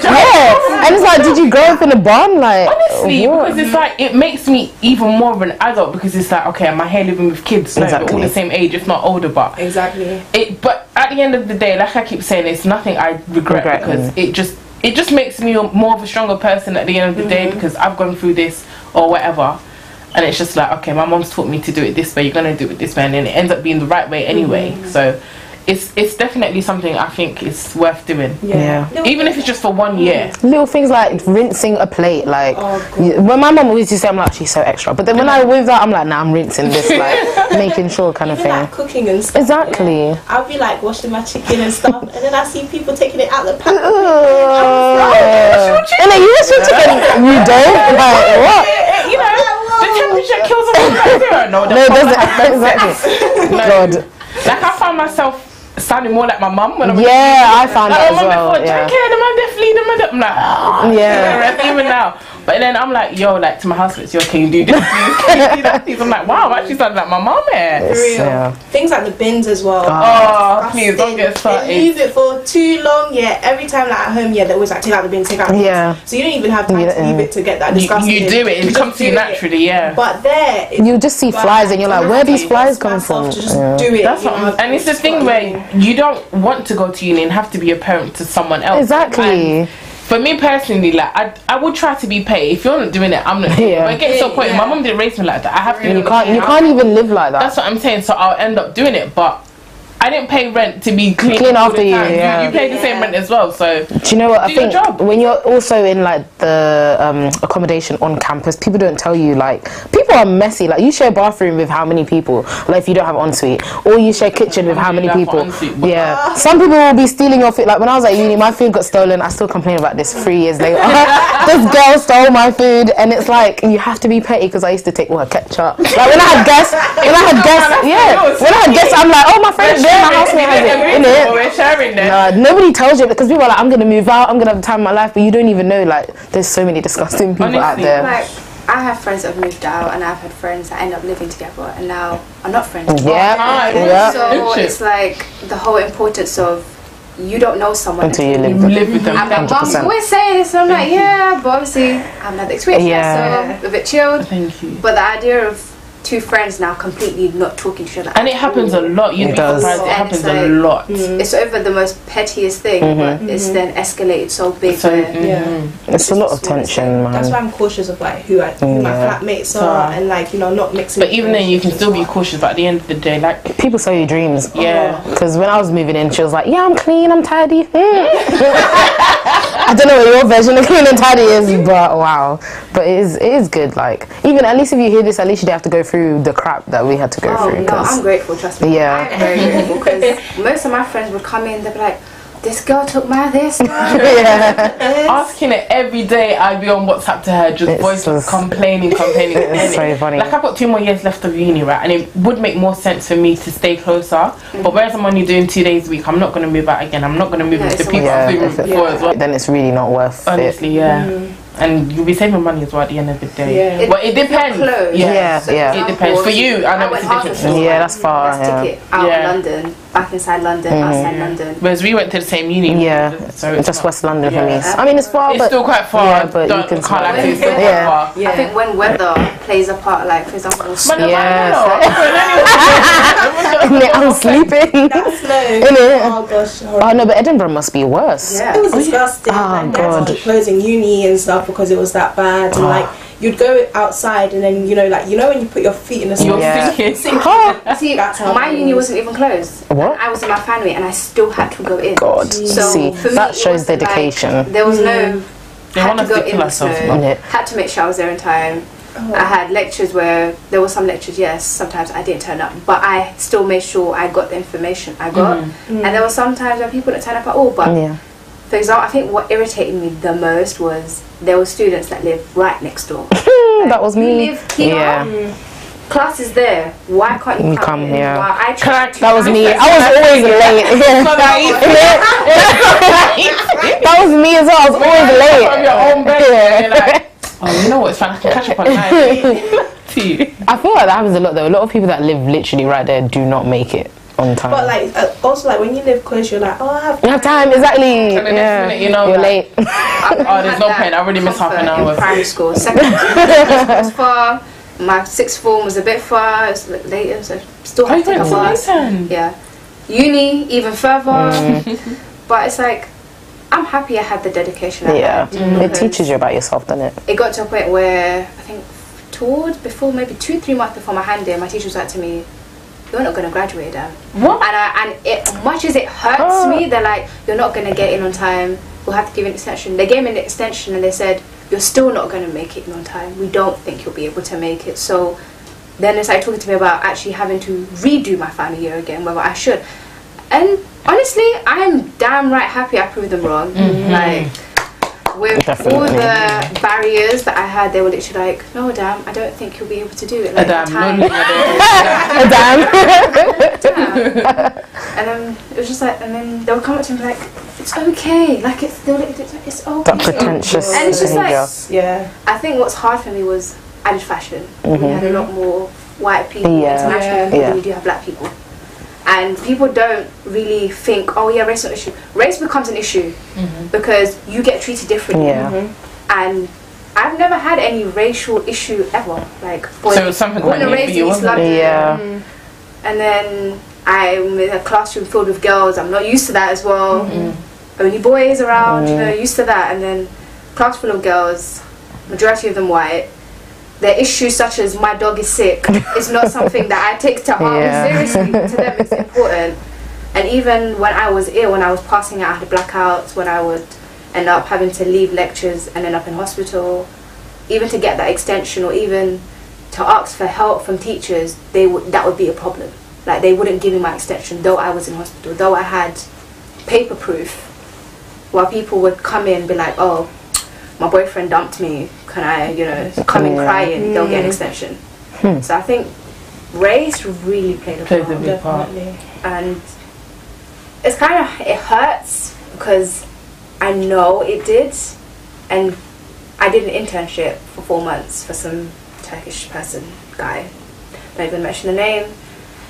Yeah, and it's like, did you grow up in a barn? Like, honestly, what? because it's like, it makes me even more of an adult, because it's like, okay, am I here living with kids? No, we're all the same age, if not older, but but at the end of the day, like I keep saying, it's nothing I regret because it just makes me more of a stronger person at the end of the day, because I've gone through this or whatever. And it's just like, okay, my mom's taught me to do it this way, you're going to do it this way, and then it ends up being the right way anyway. So it's definitely something I think is worth doing. Even if it's just for 1 year. Little things like rinsing a plate, like when my mum always used to say, I'm like, she's so extra, but then when I with that, I'm like, nah, I'm rinsing this, like making sure kind of thing. Like cooking and stuff. Exactly. I'll be like washing my chicken and stuff, and then I see people taking it out the pan. And then you wash your chicken, you don't? Like, what? You know, the temperature kills them all. No, it doesn't. Exactly. God. Like, I found myself sounding more like my mum when I was I found that as well. I'm like, even now. But then I'm like, yo, like to my housemates, yo, can you do this? Can you do that? I'm like, wow, I'm actually sounding like my mum here. Things like the bins as well. Oh, please don't get started. They leave it for too long. Every time like at home, they always like take out the bin, take out the bin. So you don't even have time to leave it to get that disgusting. You do it comes to you naturally. But there, you just see flies and you're like, where are these flies coming from? Just do it. That's what and it's the thing where you don't want to go to uni and have to be a parent to someone else. Exactly. And for me personally, like I would try to be paid. If you're not doing it, I'm not doing it. But it gets to a point, my mum didn't raise me like that. I have to. You can't even live like that. That's what I'm saying. So I'll end up doing it, but I didn't pay rent to be clean after you. You pay the same rent as well. So do you know what I think? When you're also in like the accommodation on campus, people don't tell you, like, people are messy. Like, you share a bathroom with how many people? Like, if you don't have ensuite, or you share kitchen with how many people? Some people will be stealing your food. Like when I was at uni, my food got stolen. I still complain about this 3 years later. This girl stole my food, and it's like, you have to be petty, because I used to take ketchup. Like when I had guests, I'm like, oh, my friend. My housemate has it in it. We're sharing that. Nobody tells you, because people are like, I'm gonna move out, I'm gonna have the time of my life, but you don't even know, like, there's so many disgusting people out there. Like, I have friends that have moved out, and I've had friends that end up living together and now are not friends. So it's like the whole importance of, you don't know someone until you live with them. And my mum always saying this, so I'm like, but obviously I've had the experience, so I'm a bit chilled. Thank you. But the idea of two friends now completely not talking to each other, and it happens a lot. It happens a lot. It's over the most pettiest thing, but it's then escalated so big. It's a lot of tension, man. That's why I'm cautious of like who my flatmates are, and like, you know, not mixing. But even then, you can still be cautious. But at the end of the day, like, people sell you dreams. Because when I was moving in, she was like, yeah, I'm clean, I'm tidy. I don't know what your version of clean and tidy is, but wow. But it is good. Like, even at least if you hear this, at least you don't have to go through the crap that we had to go through. No, I'm grateful, trust me. I'm very grateful, because most of my friends would come in, they'd be like, this girl took my this. Asking it every day, I'd be on WhatsApp to her, just complaining. It's so funny. Like, I've got 2 more years left of uni, right? And it would make more sense for me to stay closer. But whereas I'm only doing 2 days a week, I'm not going to move out again. I'm not going to move with the people I've been with before as well. Then it's really not worth it. Honestly, and you'll be saving money as well at the end of the day. But it depends. It depends. For you, I know it's a different. That's far. Ticket out of London, back inside London, outside London. Whereas we went to the same uni. So just West London for me. I mean, it's far, it's but still quite far. But you can far. I think when weather plays a part, like for example, I'm sleeping. That's low. Oh gosh. Oh no, but Edinburgh must be worse. It was disgusting. Oh god. Closing uni and stuff because it was that bad, and like you'd go outside and then when you put your feet in the sink. See, my uni wasn't even closed. What? I was in my family and I still had to go in. God. So see, for me, that shows dedication. Like, there was no. They want to stick myself. Had to make sure I was there in time. I had lectures where there were some lectures, sometimes I didn't turn up, but I still made sure I got the information I got. And there were some times where people didn't turn up at all, but for example, I think what irritated me the most was there were students that lived right next door. That was me. You live here, class is there, why can't you come here? That was me. I was always late. That was me as well. I was always late. From your own bed. Oh, you know what? It's fine. I can catch up on time. I feel like that happens a lot though. A lot of people that live literally right there do not make it. on time. But like also like when you live close, you're like, oh, I have You have time, exactly. And the next minute, you know, you're like, late. oh, there's no point. I already missed half an hour. In primary school, secondary school was far. My sixth form was a bit far. It's like later, so still have to take a bus. Yeah, uni even further. But it's like I'm happy I had the dedication. It teaches you about yourself, doesn't it? It got to a point where I think before maybe 2-3 months before my hand in, my teacher was like to me, "You're not going to graduate, Dan." What? And much as it hurts me, they're like, "You're not going to get in on time. We'll have to give you an extension." They gave me an extension and they said, "You're still not going to make it in on time. We don't think you'll be able to make it." So then they started talking to me about actually having to redo my final year again, whether I should. And honestly, I'm damn right happy I proved them wrong. Like, with all the barriers that I had, they were literally like, "No, damn, I don't think you'll be able to do it." Like, Damn. And then it was just like, and then they would come up to me like, "It's okay, like it's okay." That pretentious And it's just behaviour. I think what's hard for me was I did fashion. We had a lot more white people, international people than we do have black people. And people don't really think, oh yeah, race is not an issue. Race becomes an issue because you get treated differently. And I've never had any racial issue ever. Like, so it was something born and raised in East London. And then I'm in a classroom filled with girls. I'm not used to that as well. Only boys around, you know, used to that. And then class full of girls, majority of them white. Their issues such as my dog is sick is not something that I take to heart. Seriously, to them it's important. And even when I was ill, when I was passing out, I had blackouts, when I would end up having to leave lectures and end up in hospital, even to get that extension or even to ask for help from teachers, that would be a problem. Like, they wouldn't give me my extension though I was in hospital, though I had paper proof, while people would come in and be like, "Oh, my boyfriend dumped me, can I, you know, come in crying, they'll get an extension." So I think race really played a part. And it's kind of, it hurts because I know it did. And I did an internship for 4 months for some Turkish guy, don't even mention the name,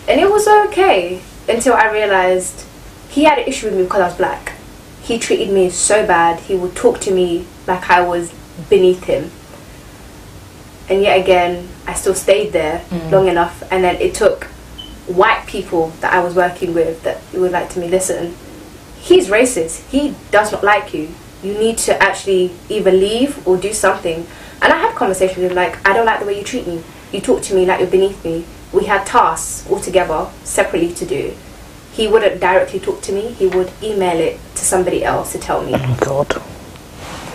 and it was okay until I realised he had an issue with me because I was black. He treated me so bad. He would talk to me like I was beneath him. And yet again, I still stayed there long enough. And then it took white people that I was working with that were like to me, "Listen, he's racist. He does not like you. You need to actually either leave or do something." And I had conversations with him like, "I don't like the way you treat me. You talk to me like you're beneath me." We had tasks all together, separately to do. He wouldn't directly talk to me. He would email it to somebody else to tell me. Oh God.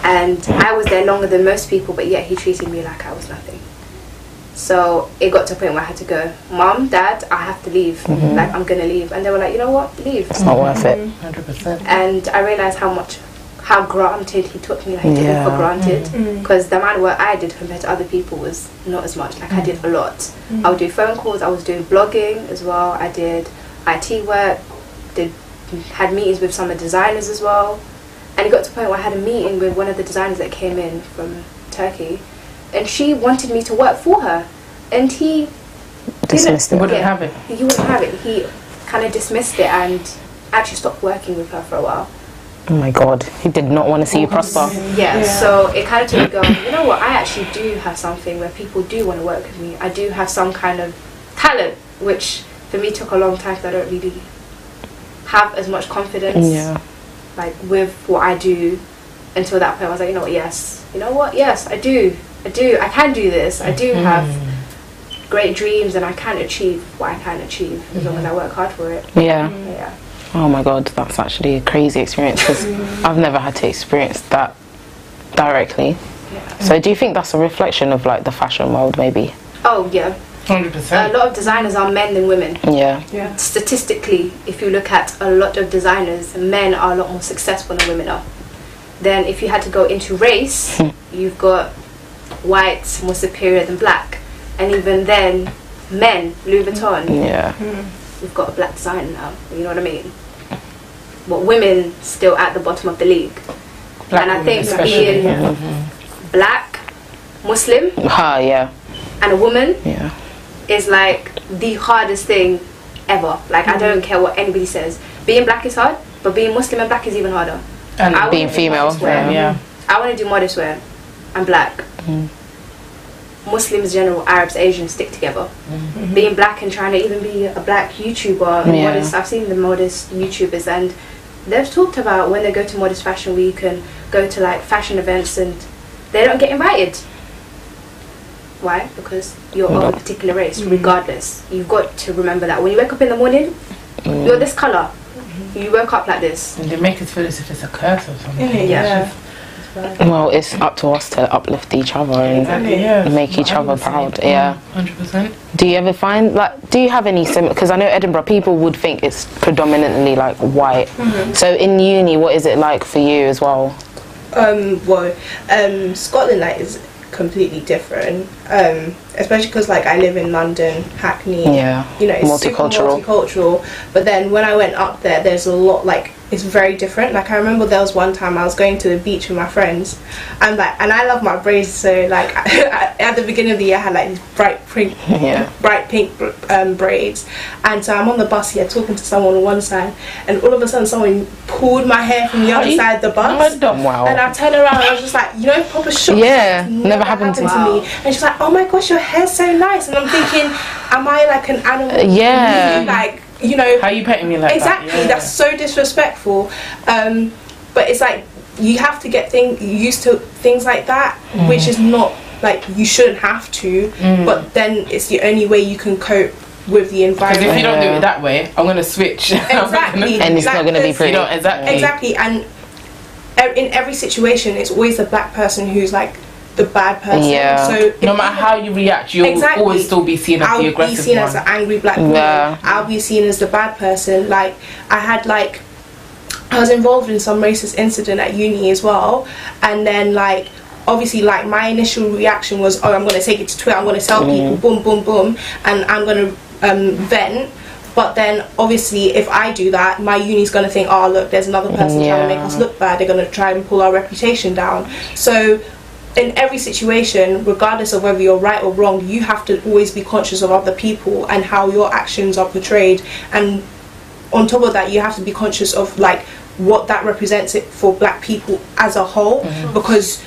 And I was there longer than most people, but yet he treated me like I was nothing. So it got to a point where I had to go, "Mom, Dad, I have to leave. Like, I'm gonna leave." And they were like, "You know what? Leave. It's not worth it." 100%. And I realised how granted he took me. Like, he took me for granted, because the amount of work I did compared to other people was not as much. Like, I did a lot. I would do phone calls. I was doing blogging as well. I did IT work. Had meetings with some of the designers as well. And it got to a point where I had a meeting with one of the designers that came in from Turkey, and she wanted me to work for her, and he dismissed it. Wouldn't have it. He wouldn't have it. He kind of dismissed it and actually stopped working with her for a while. Oh my God, he did not want to see you prosper. Yeah, so it kind of took me going, you know what, I actually do have something where people do want to work with me. I do have some kind of talent, which for me took a long time because I don't really have as much confidence like with what I do. Until that point I was like, yes, I do, I can do this. I do have great dreams and I can achieve what I can achieve as long as I work hard for it. Yeah. Oh my God, that's actually a crazy experience because I've never had to experience that directly. So do you think that's a reflection of like the fashion world maybe? Oh yeah. 100%. A lot of designers are men than women. Yeah. Statistically, if you look at a lot of designers, men are a lot more successful than women are. Then if you had to go into race, you've got whites more superior than black. And even then, men, Louis Vuitton. Yeah. We've got a black designer now, you know what I mean? But women still at the bottom of the league. Black and I think especially. being black, Muslim, and a woman Yeah. is like the hardest thing ever. Like I don't care what anybody says. Being black is hard, but being Muslim and black is even harder. And being female, yeah. I want to do modest wear. I'm black. Muslims, general, Arabs, Asians stick together. Being black and trying to even be a black YouTuber, modest. I've seen the modest YouTubers, and they've talked about when they go to Modest Fashion Week and go to like fashion events, and they don't get invited. Why? Because you're of a particular race. Regardless, you've got to remember that when you wake up in the morning, you're this color. You woke up like this. And they make us feel as if it's a curse or something. Yeah. Well, it's up to us to uplift each other and make each other proud. 100%. Do you ever find, like, do you have any similar, because I know Edinburgh, people would think it's predominantly like white. So in uni, what is it like for you as well? Scotland, like, is completely different, especially because like I live in London, Hackney, you know, it's multicultural. But then when I went up there, there's a lot, like, it's very different. Like I remember there was one time I was going to the beach with my friends, and like, and I love my braids, so like at the beginning of the year I had like these bright pink braids, and so I'm on the bus here talking to someone on one side, and all of a sudden someone pulled my hair from the other side of the bus. Wow. And I turned around and I was just like, you know, proper shock. Yeah, never happened to me. And she's like, oh my gosh, your hair's so nice. And I'm thinking, am I like an animal? Yeah. Like, you know, how you painting me like exactly, that? that's so disrespectful. But it's like you have to get used to things like that, which is not like, you shouldn't have to, but then it's the only way you can cope with the environment. Because if you don't do it that way, I'm gonna switch. Exactly. And it's not gonna be pretty. Exactly. And in every situation, it's always the black person who's like the bad person. So no matter how you react, you'll always still be seen as the aggressive one. I'll be seen as the angry black woman. I'll be seen as the bad person. Like I was involved in some racist incident at uni as well, and then like obviously like my initial reaction was, oh, I'm going to take it to Twitter, I'm going to tell people, boom boom boom, and I'm going to vent. But then obviously if I do that, my uni's going to think, oh look, there's another person trying to make us look bad, they're going to try and pull our reputation down. So in every situation, regardless of whether you're right or wrong, you have to always be conscious of other people and how your actions are portrayed, and on top of that you have to be conscious of like what that represents it for black people as a whole, because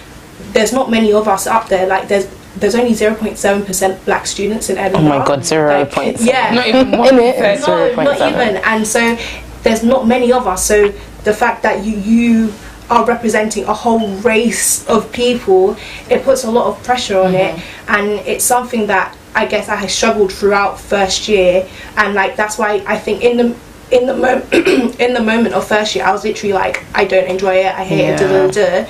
there's not many of us up there. Like there's only 0.7% black students in Edinburgh. Oh my god, 0.7. Yeah, not even 1%. Not even. And so there's not many of us, so the fact that you are representing a whole race of people, it puts a lot of pressure on it, and it's something that I guess I had struggled throughout first year, and like that's why I think in the moment of first year I was literally like, I don't enjoy it, I hate it,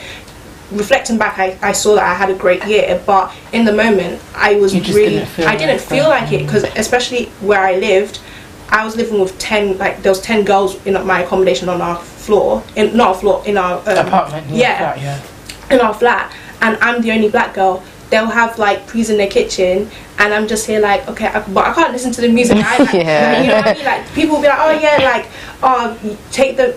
reflecting back, I saw that I had a great year, but in the moment I was I didn't feel like it, because especially where I lived, I was living with 10, like there was 10 girls in my accommodation on our floor, in our apartment, in our flat, and I'm the only black girl. They'll have like pre's in their kitchen, and I'm just here like, okay, but I can't listen to the music. Like, you know what I mean? Like people will be like, oh yeah, like, oh, take the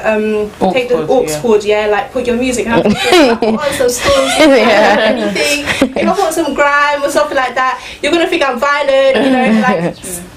aux cord, like put your music. And I'm like, I put on some songs, anything. If I put some grime or something like that, you're gonna think I'm violent, you know, like,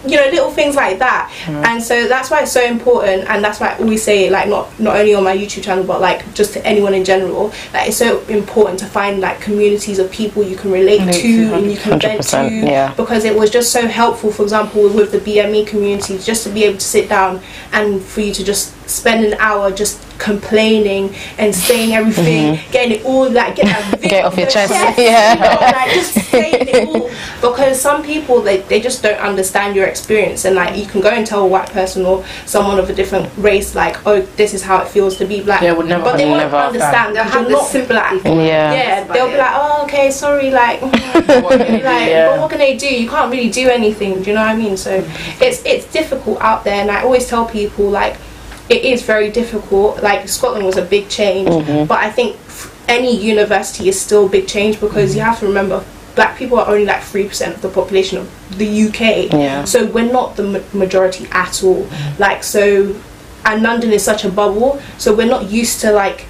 you know, little things like that. And so that's why it's so important, and that's why I always say it, like not only on my YouTube channel, but like just to anyone in general, like it's so important to find like communities of people you can relate to and you can vent to, because it was just so helpful, for example with the BME community, just to be able to sit down and for you to just spend an hour just complaining and saying everything, getting it all, like get it off your chest, you know, like just saying it all, because some people they just don't understand your experience, and like you can go and tell a white person or someone of a different race like, oh, this is how it feels to be black, but they won't understand. They'll have this simple black, they'll be like, oh okay, sorry, like but what can they do? You can't really do anything, do you know what I mean? So it's difficult out there, and I always tell people like it is very difficult. Like Scotland was a big change, but I think any university is still a big change, because you have to remember black people are only like 3% of the population of the UK, so we're not the majority at all. Like, so, and London is such a bubble, so we're not used to like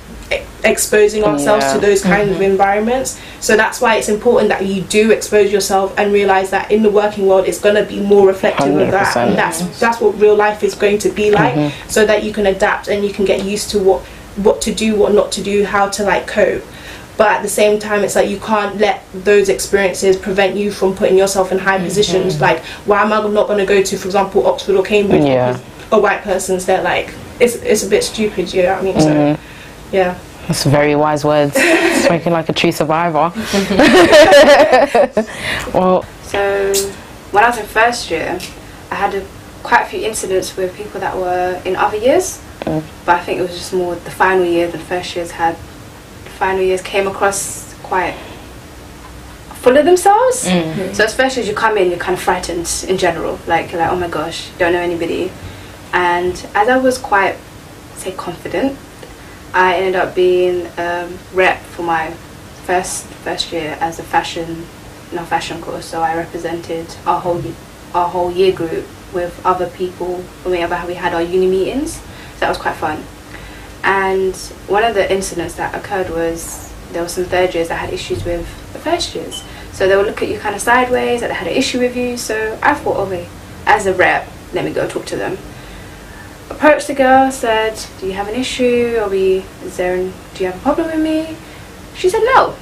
exposing ourselves to those kinds of environments. So that's why it's important that you do expose yourself and realize that in the working world it's going to be more reflective 100%. Of that, and that's what real life is going to be like, so that you can adapt and you can get used to what to do, what not to do, how to like cope. But at the same time, it's like you can't let those experiences prevent you from putting yourself in high positions. Like, why am I not going to go to, for example, Oxford or Cambridge because a white person's there? Like, it's a bit stupid, you know what I mean? So, yeah. That's very wise words. Speaking like a true survivor. Well, so when I was in first year, I had quite a few incidents with people that were in other years. But I think it was just more the final year than first years had. Final years came across quite full of themselves. So especially as you come in, you're kind of frightened in general. Like, you're like, oh my gosh, don't know anybody. And as I was quite, say, confident, I ended up being rep for my first year as a fashion course. So I represented our whole year group with other people whenever we had our uni meetings. So that was quite fun. And one of the incidents that occurred was there were some third years that had issues with the first years. So they would look at you kind of sideways, that they had an issue with you. So I thought, okay, as a rep, let me go talk to them. Approached the girl, said, do you have an issue? Do you have a problem with me? She said no.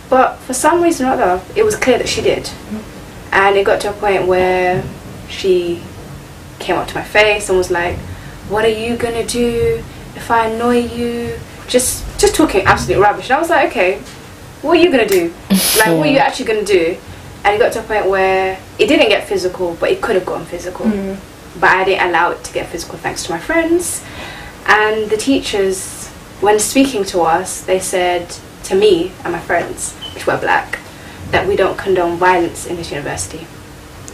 But for some reason or other, it was clear that she did. And it got to a point where she came up to my face and was like, what are you going to do if I annoy you? Just talking absolute rubbish. And I was like, okay, what are you going to do? Like, what are you actually going to do? And it got to a point where it didn't get physical, but it could have gotten physical. But I didn't allow it to get physical thanks to my friends. And the teachers, when speaking to us, they said to me and my friends, which were black, that we don't condone violence in this university.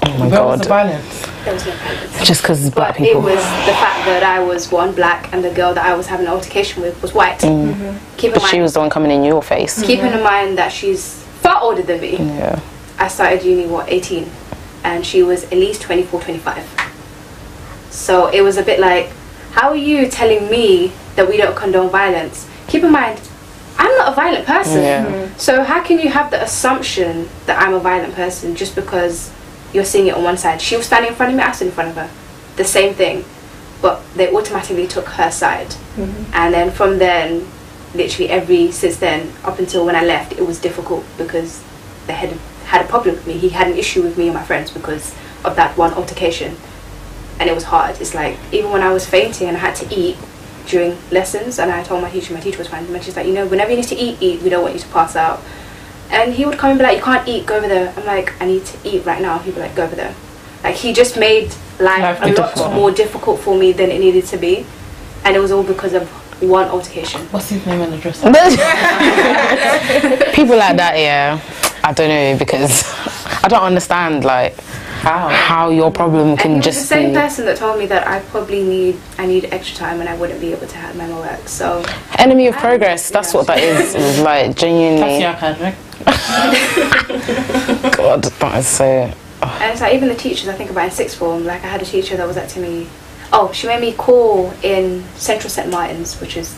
Oh my God. Where was the violence? There was no violence. Just because it's black people. It was the fact that I was one, black, and the girl that I was having an altercation with was white. But she was the one coming in your face. Keeping in mind that she's far older than me. Yeah. I started uni, 18? And she was at least 24, 25. So it was a bit like, how are you telling me that we don't condone violence? Keep in mind, I'm not a violent person. So how can you have the assumption that I'm a violent person just because you're seeing it on one side? She was standing in front of me, I stood in front of her. The same thing. But they automatically took her side. And then from then, literally since then, up until when I left, it was difficult because they had a problem with me. He had an issue with me and my friends because of that one altercation. And it was hard. It's like, even when I was fainting and I had to eat during lessons, and I told my teacher was fine, and she's like, you know, whenever you need to eat, we don't want you to pass out. And he would come and be like, you can't eat, go over there. I'm like, I need to eat right now. He'd be like, go over there. Like, he just made life a lot more difficult for me than it needed to be. And it was all because of one altercation. What's his name and address? People like that, yeah. I don't know, because I don't understand, like, how your problem can just be... the same person that told me that I need extra time and I wouldn't be able to have my work. So enemy of progress, that's what that is like, genuinely. God, that is so... And it's like, even the teachers, I think about in sixth form, like I had a teacher that was like to me, she made me call in Central St. Martin's, which is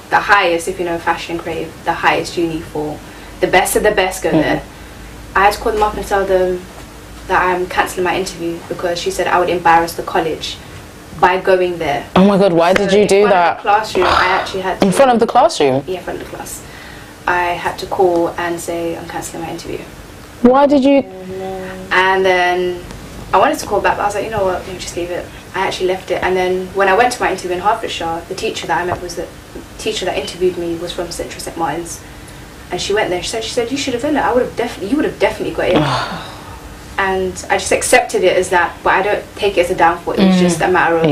the highest, if you know fashion crave, the highest uni for the best of the best go there. I had to call them up and tell them that I'm cancelling my interview because she said I would embarrass the college by going there. Oh my God, why did you do that? In front of the classroom, I actually had to... In front of the classroom? Yeah, in front of the class. I had to call and say I'm cancelling my interview. Why did you... And then I wanted to call back, but I was like, you know what, let me just leave it. I actually left it. And then when I went to my interview in Hertfordshire, the teacher that I met was the teacher that interviewed me was from Central St. Martin's. And she went there, she said, you should have done it. You would have definitely got in. And I just accepted it as that, but I don't take it as a downfall. It was just a matter of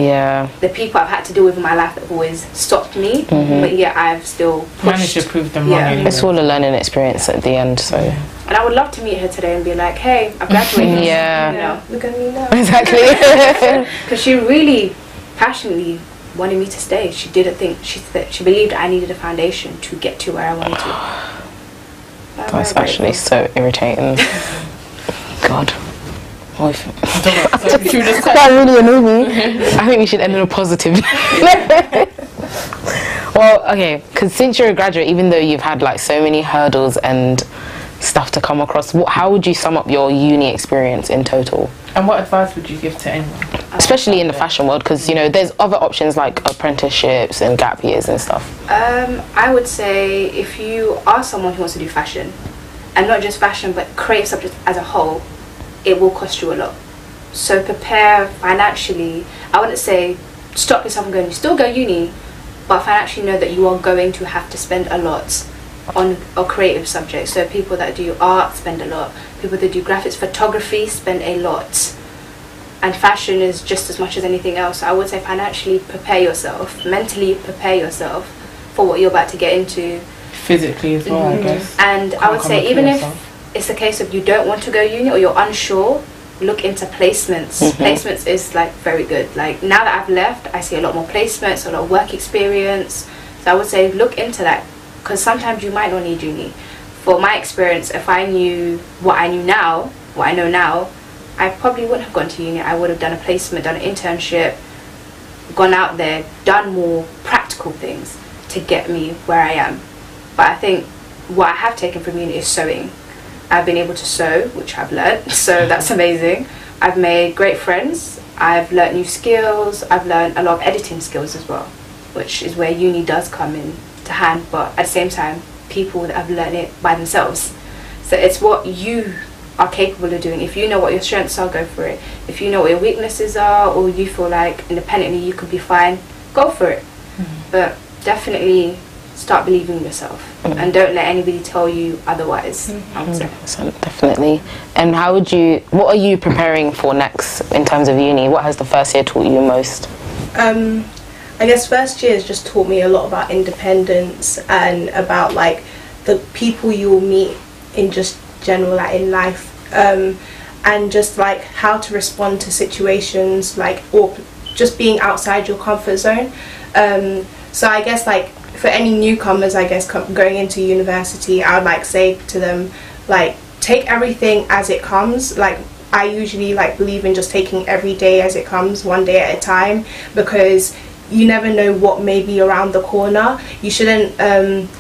the people I've had to deal with in my life that have always stopped me, but yet I've still managed to prove them wrong. Anyway. It's all a learning experience at the end, so... And I would love to meet her today and be like, hey, I've graduated. You know, look at me now. Exactly. Because she really passionately wanted me to stay. She didn't think, she believed I needed a foundation to get to where I wanted to. That's actually so irritating. God. That really annoyed me. I think we should end on a positive. Well, okay, because since you're a graduate, even though you've had like so many hurdles and stuff to come across, how would you sum up your uni experience in total? And what advice would you give to anyone? Especially in the fashion world, because you know there's other options like apprenticeships and gap years and stuff. I would say if you are someone who wants to do fashion, and not just fashion but creative subjects as a whole, it will cost you a lot. So prepare financially. I wouldn't say stop yourself from going. You still go uni, but financially know that you are going to have to spend a lot on a creative subject. So people that do art spend a lot. People that do graphics, photography spend a lot. And fashion is just as much as anything else. So I would say financially prepare yourself, mentally prepare yourself for what you're about to get into. Physically as well, I guess. And I would say even if it's a case of you don't want to go uni or you're unsure, look into placements. Placements is like very good. Like now that I've left, I see a lot more placements, a lot of work experience. So I would say look into that, because sometimes you might not need uni. For my experience, if I knew what I knew now, what I know now, I probably wouldn't have gone to uni. I would have done a placement, done an internship, gone out there, done more practical things to get me where I am. But I think what I have taken from uni is sewing. I've been able to sew, which I've learnt, so that's amazing. I've made great friends, I've learnt new skills, I've learnt a lot of editing skills as well, which is where uni does come in to hand, but at the same time, people that have learned it by themselves. So it's what you are capable of doing. If you know what your strengths are, go for it. If you know what your weaknesses are, or you feel like independently you could be fine, go for it. But definitely start believing in yourself and don't let anybody tell you otherwise. 100%, definitely. And what are you preparing for next in terms of uni? What has the first year taught you most? I guess first year has just taught me a lot about independence and about like the people you will meet in just general, like in life, and just like how to respond to situations, like, or just being outside your comfort zone. So I guess like for any newcomers, I guess going into university, I would like say to them, like, take everything as it comes. Like I usually like believe in just taking every day as it comes, one day at a time, because you never know what may be around the corner. You shouldn't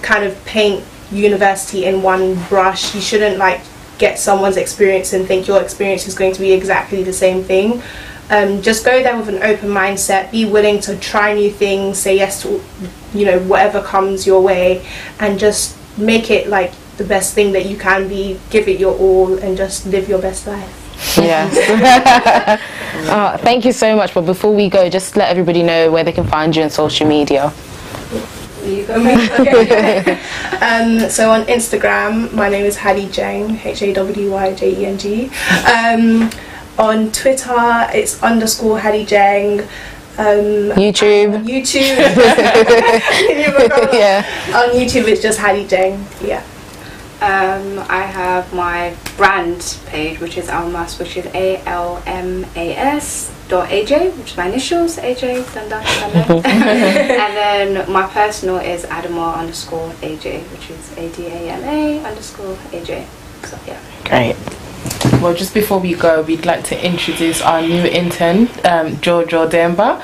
kind of paint university in one brush. You shouldn't like get someone's experience and think your experience is going to be exactly the same thing. Just go there with an open mindset, be willing to try new things, say yes to, you know, whatever comes your way, and just make it like the best thing that you can be, give it your all, and just live your best life. Yes. Thank you so much. But before we go, just let everybody know where they can find you on social media. You go. So on Instagram, my name is Haddy Jeng, HADYJENG. On Twitter, it's _Haddy Jeng. YouTube. Yeah. On YouTube, it's just Haddy Jeng. Yeah. I have my brand page, which is Almas, which is ALMAS.AJ, which is my initials, AJ, and then my personal is Adama _AJ, which is ADAMA _AJ. So yeah. Great. Well, just before we go, we'd like to introduce our new intern, Jojo Demba.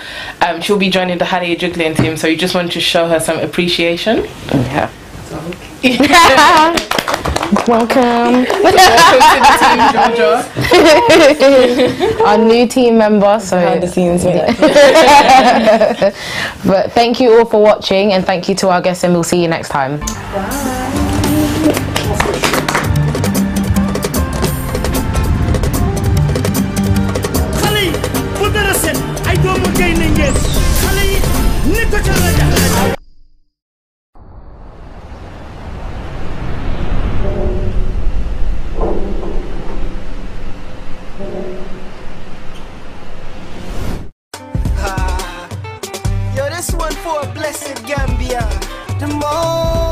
She'll be joining the Xale Yi Juk Len team, so we just want to show her some appreciation. Yeah. Welcome Welcome. to the team, Jojo. Our new team member. So behind the scenes. But thank you all for watching, and thank you to our guests, and we'll see you next time. Bye. Yo, this one for a blessed Gambia. The more